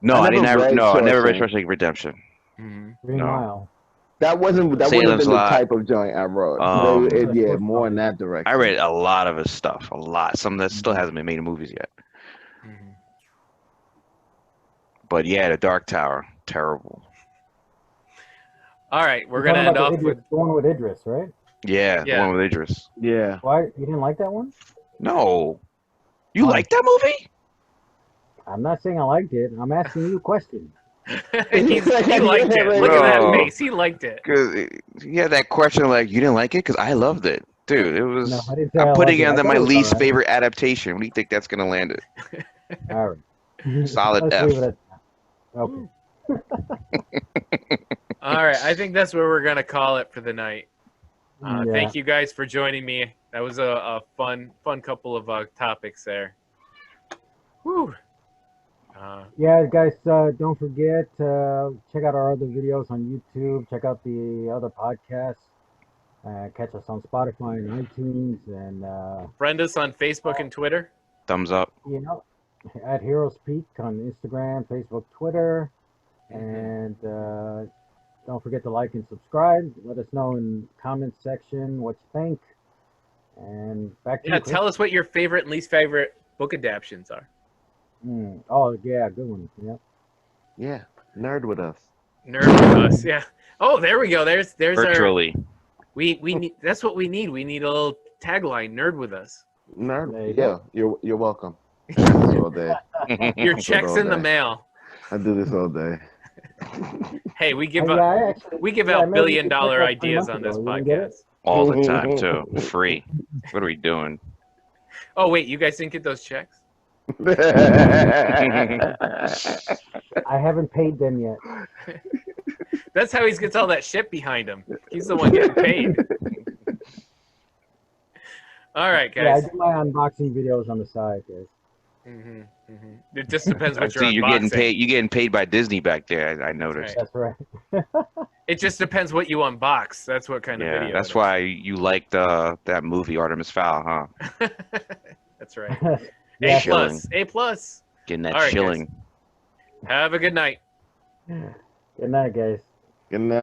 No, I I didn't. never read No, I never read Shawshank. Shawshank Redemption. Mhm. Green No. Mile. That wasn't Salem's been the Lot. type of joint I wrote. Yeah, more in that direction. I read a lot of his stuff. A lot. Some that still hasn't been made in movies yet. Mhm. But yeah, The Dark Tower, terrible. All right, we're You're gonna talking end about off the with. one with Idris, right? Yeah, Yeah. the one with Idris. Yeah. Why you didn't like that one? No, you Oh. like that movie? I'm not saying I liked it. I'm asking you a question. he liked it. Look at that Bro. face. He liked it. Cause you had that question like you didn't like it because I loved it, dude. It was. No, I didn't say I I'm liked putting it. it I under thought my it was least alright. favorite adaptation. What do you think that's gonna land it? All right. Solid Let's F. leave it at that. Okay. All right, I think that's where we're gonna call it for the night. Yeah. Thank you guys for joining me. That was a fun couple of topics there. Whew. Yeah, guys, don't forget, check out our other videos on YouTube. Check out the other podcasts. Catch us on Spotify and iTunes. And Friend us on Facebook and Twitter. Thumbs up. You know, at Heroes Peak on Instagram, Facebook, Twitter, and don't forget to like and subscribe. Let us know in the comments section what you think. And back to you, Chris. Tell us what your favorite and least favorite book adaptations are. Oh yeah, good one. Yep. Yeah, nerd with us. Nerd with us, yeah. Oh, there we go. There's Virtually. our. We need. That's what we need. We need a little tagline. Nerd with us. Nerd. Yeah, you're welcome. I do this all day. Your check's in the mail. I do this all day. Hey, we give out $1 billion ideas on this podcast. All the time too. Free. What are we doing? Oh wait, you guys didn't get those checks? I haven't paid them yet. That's how he gets all that shit behind him. He's the one getting paid. All right, guys. Yeah, I do my unboxing videos on the side, guys. It just depends what you're See, you're unboxing. getting paid by Disney back there. I noticed. That's right. It just depends what you unbox. That's what kind of video. That's why you liked that movie Artemis Fowl, huh? That's right. Yeah. A plus. Getting that All right, shilling. guys. Have a good night. Good night, guys. Good night.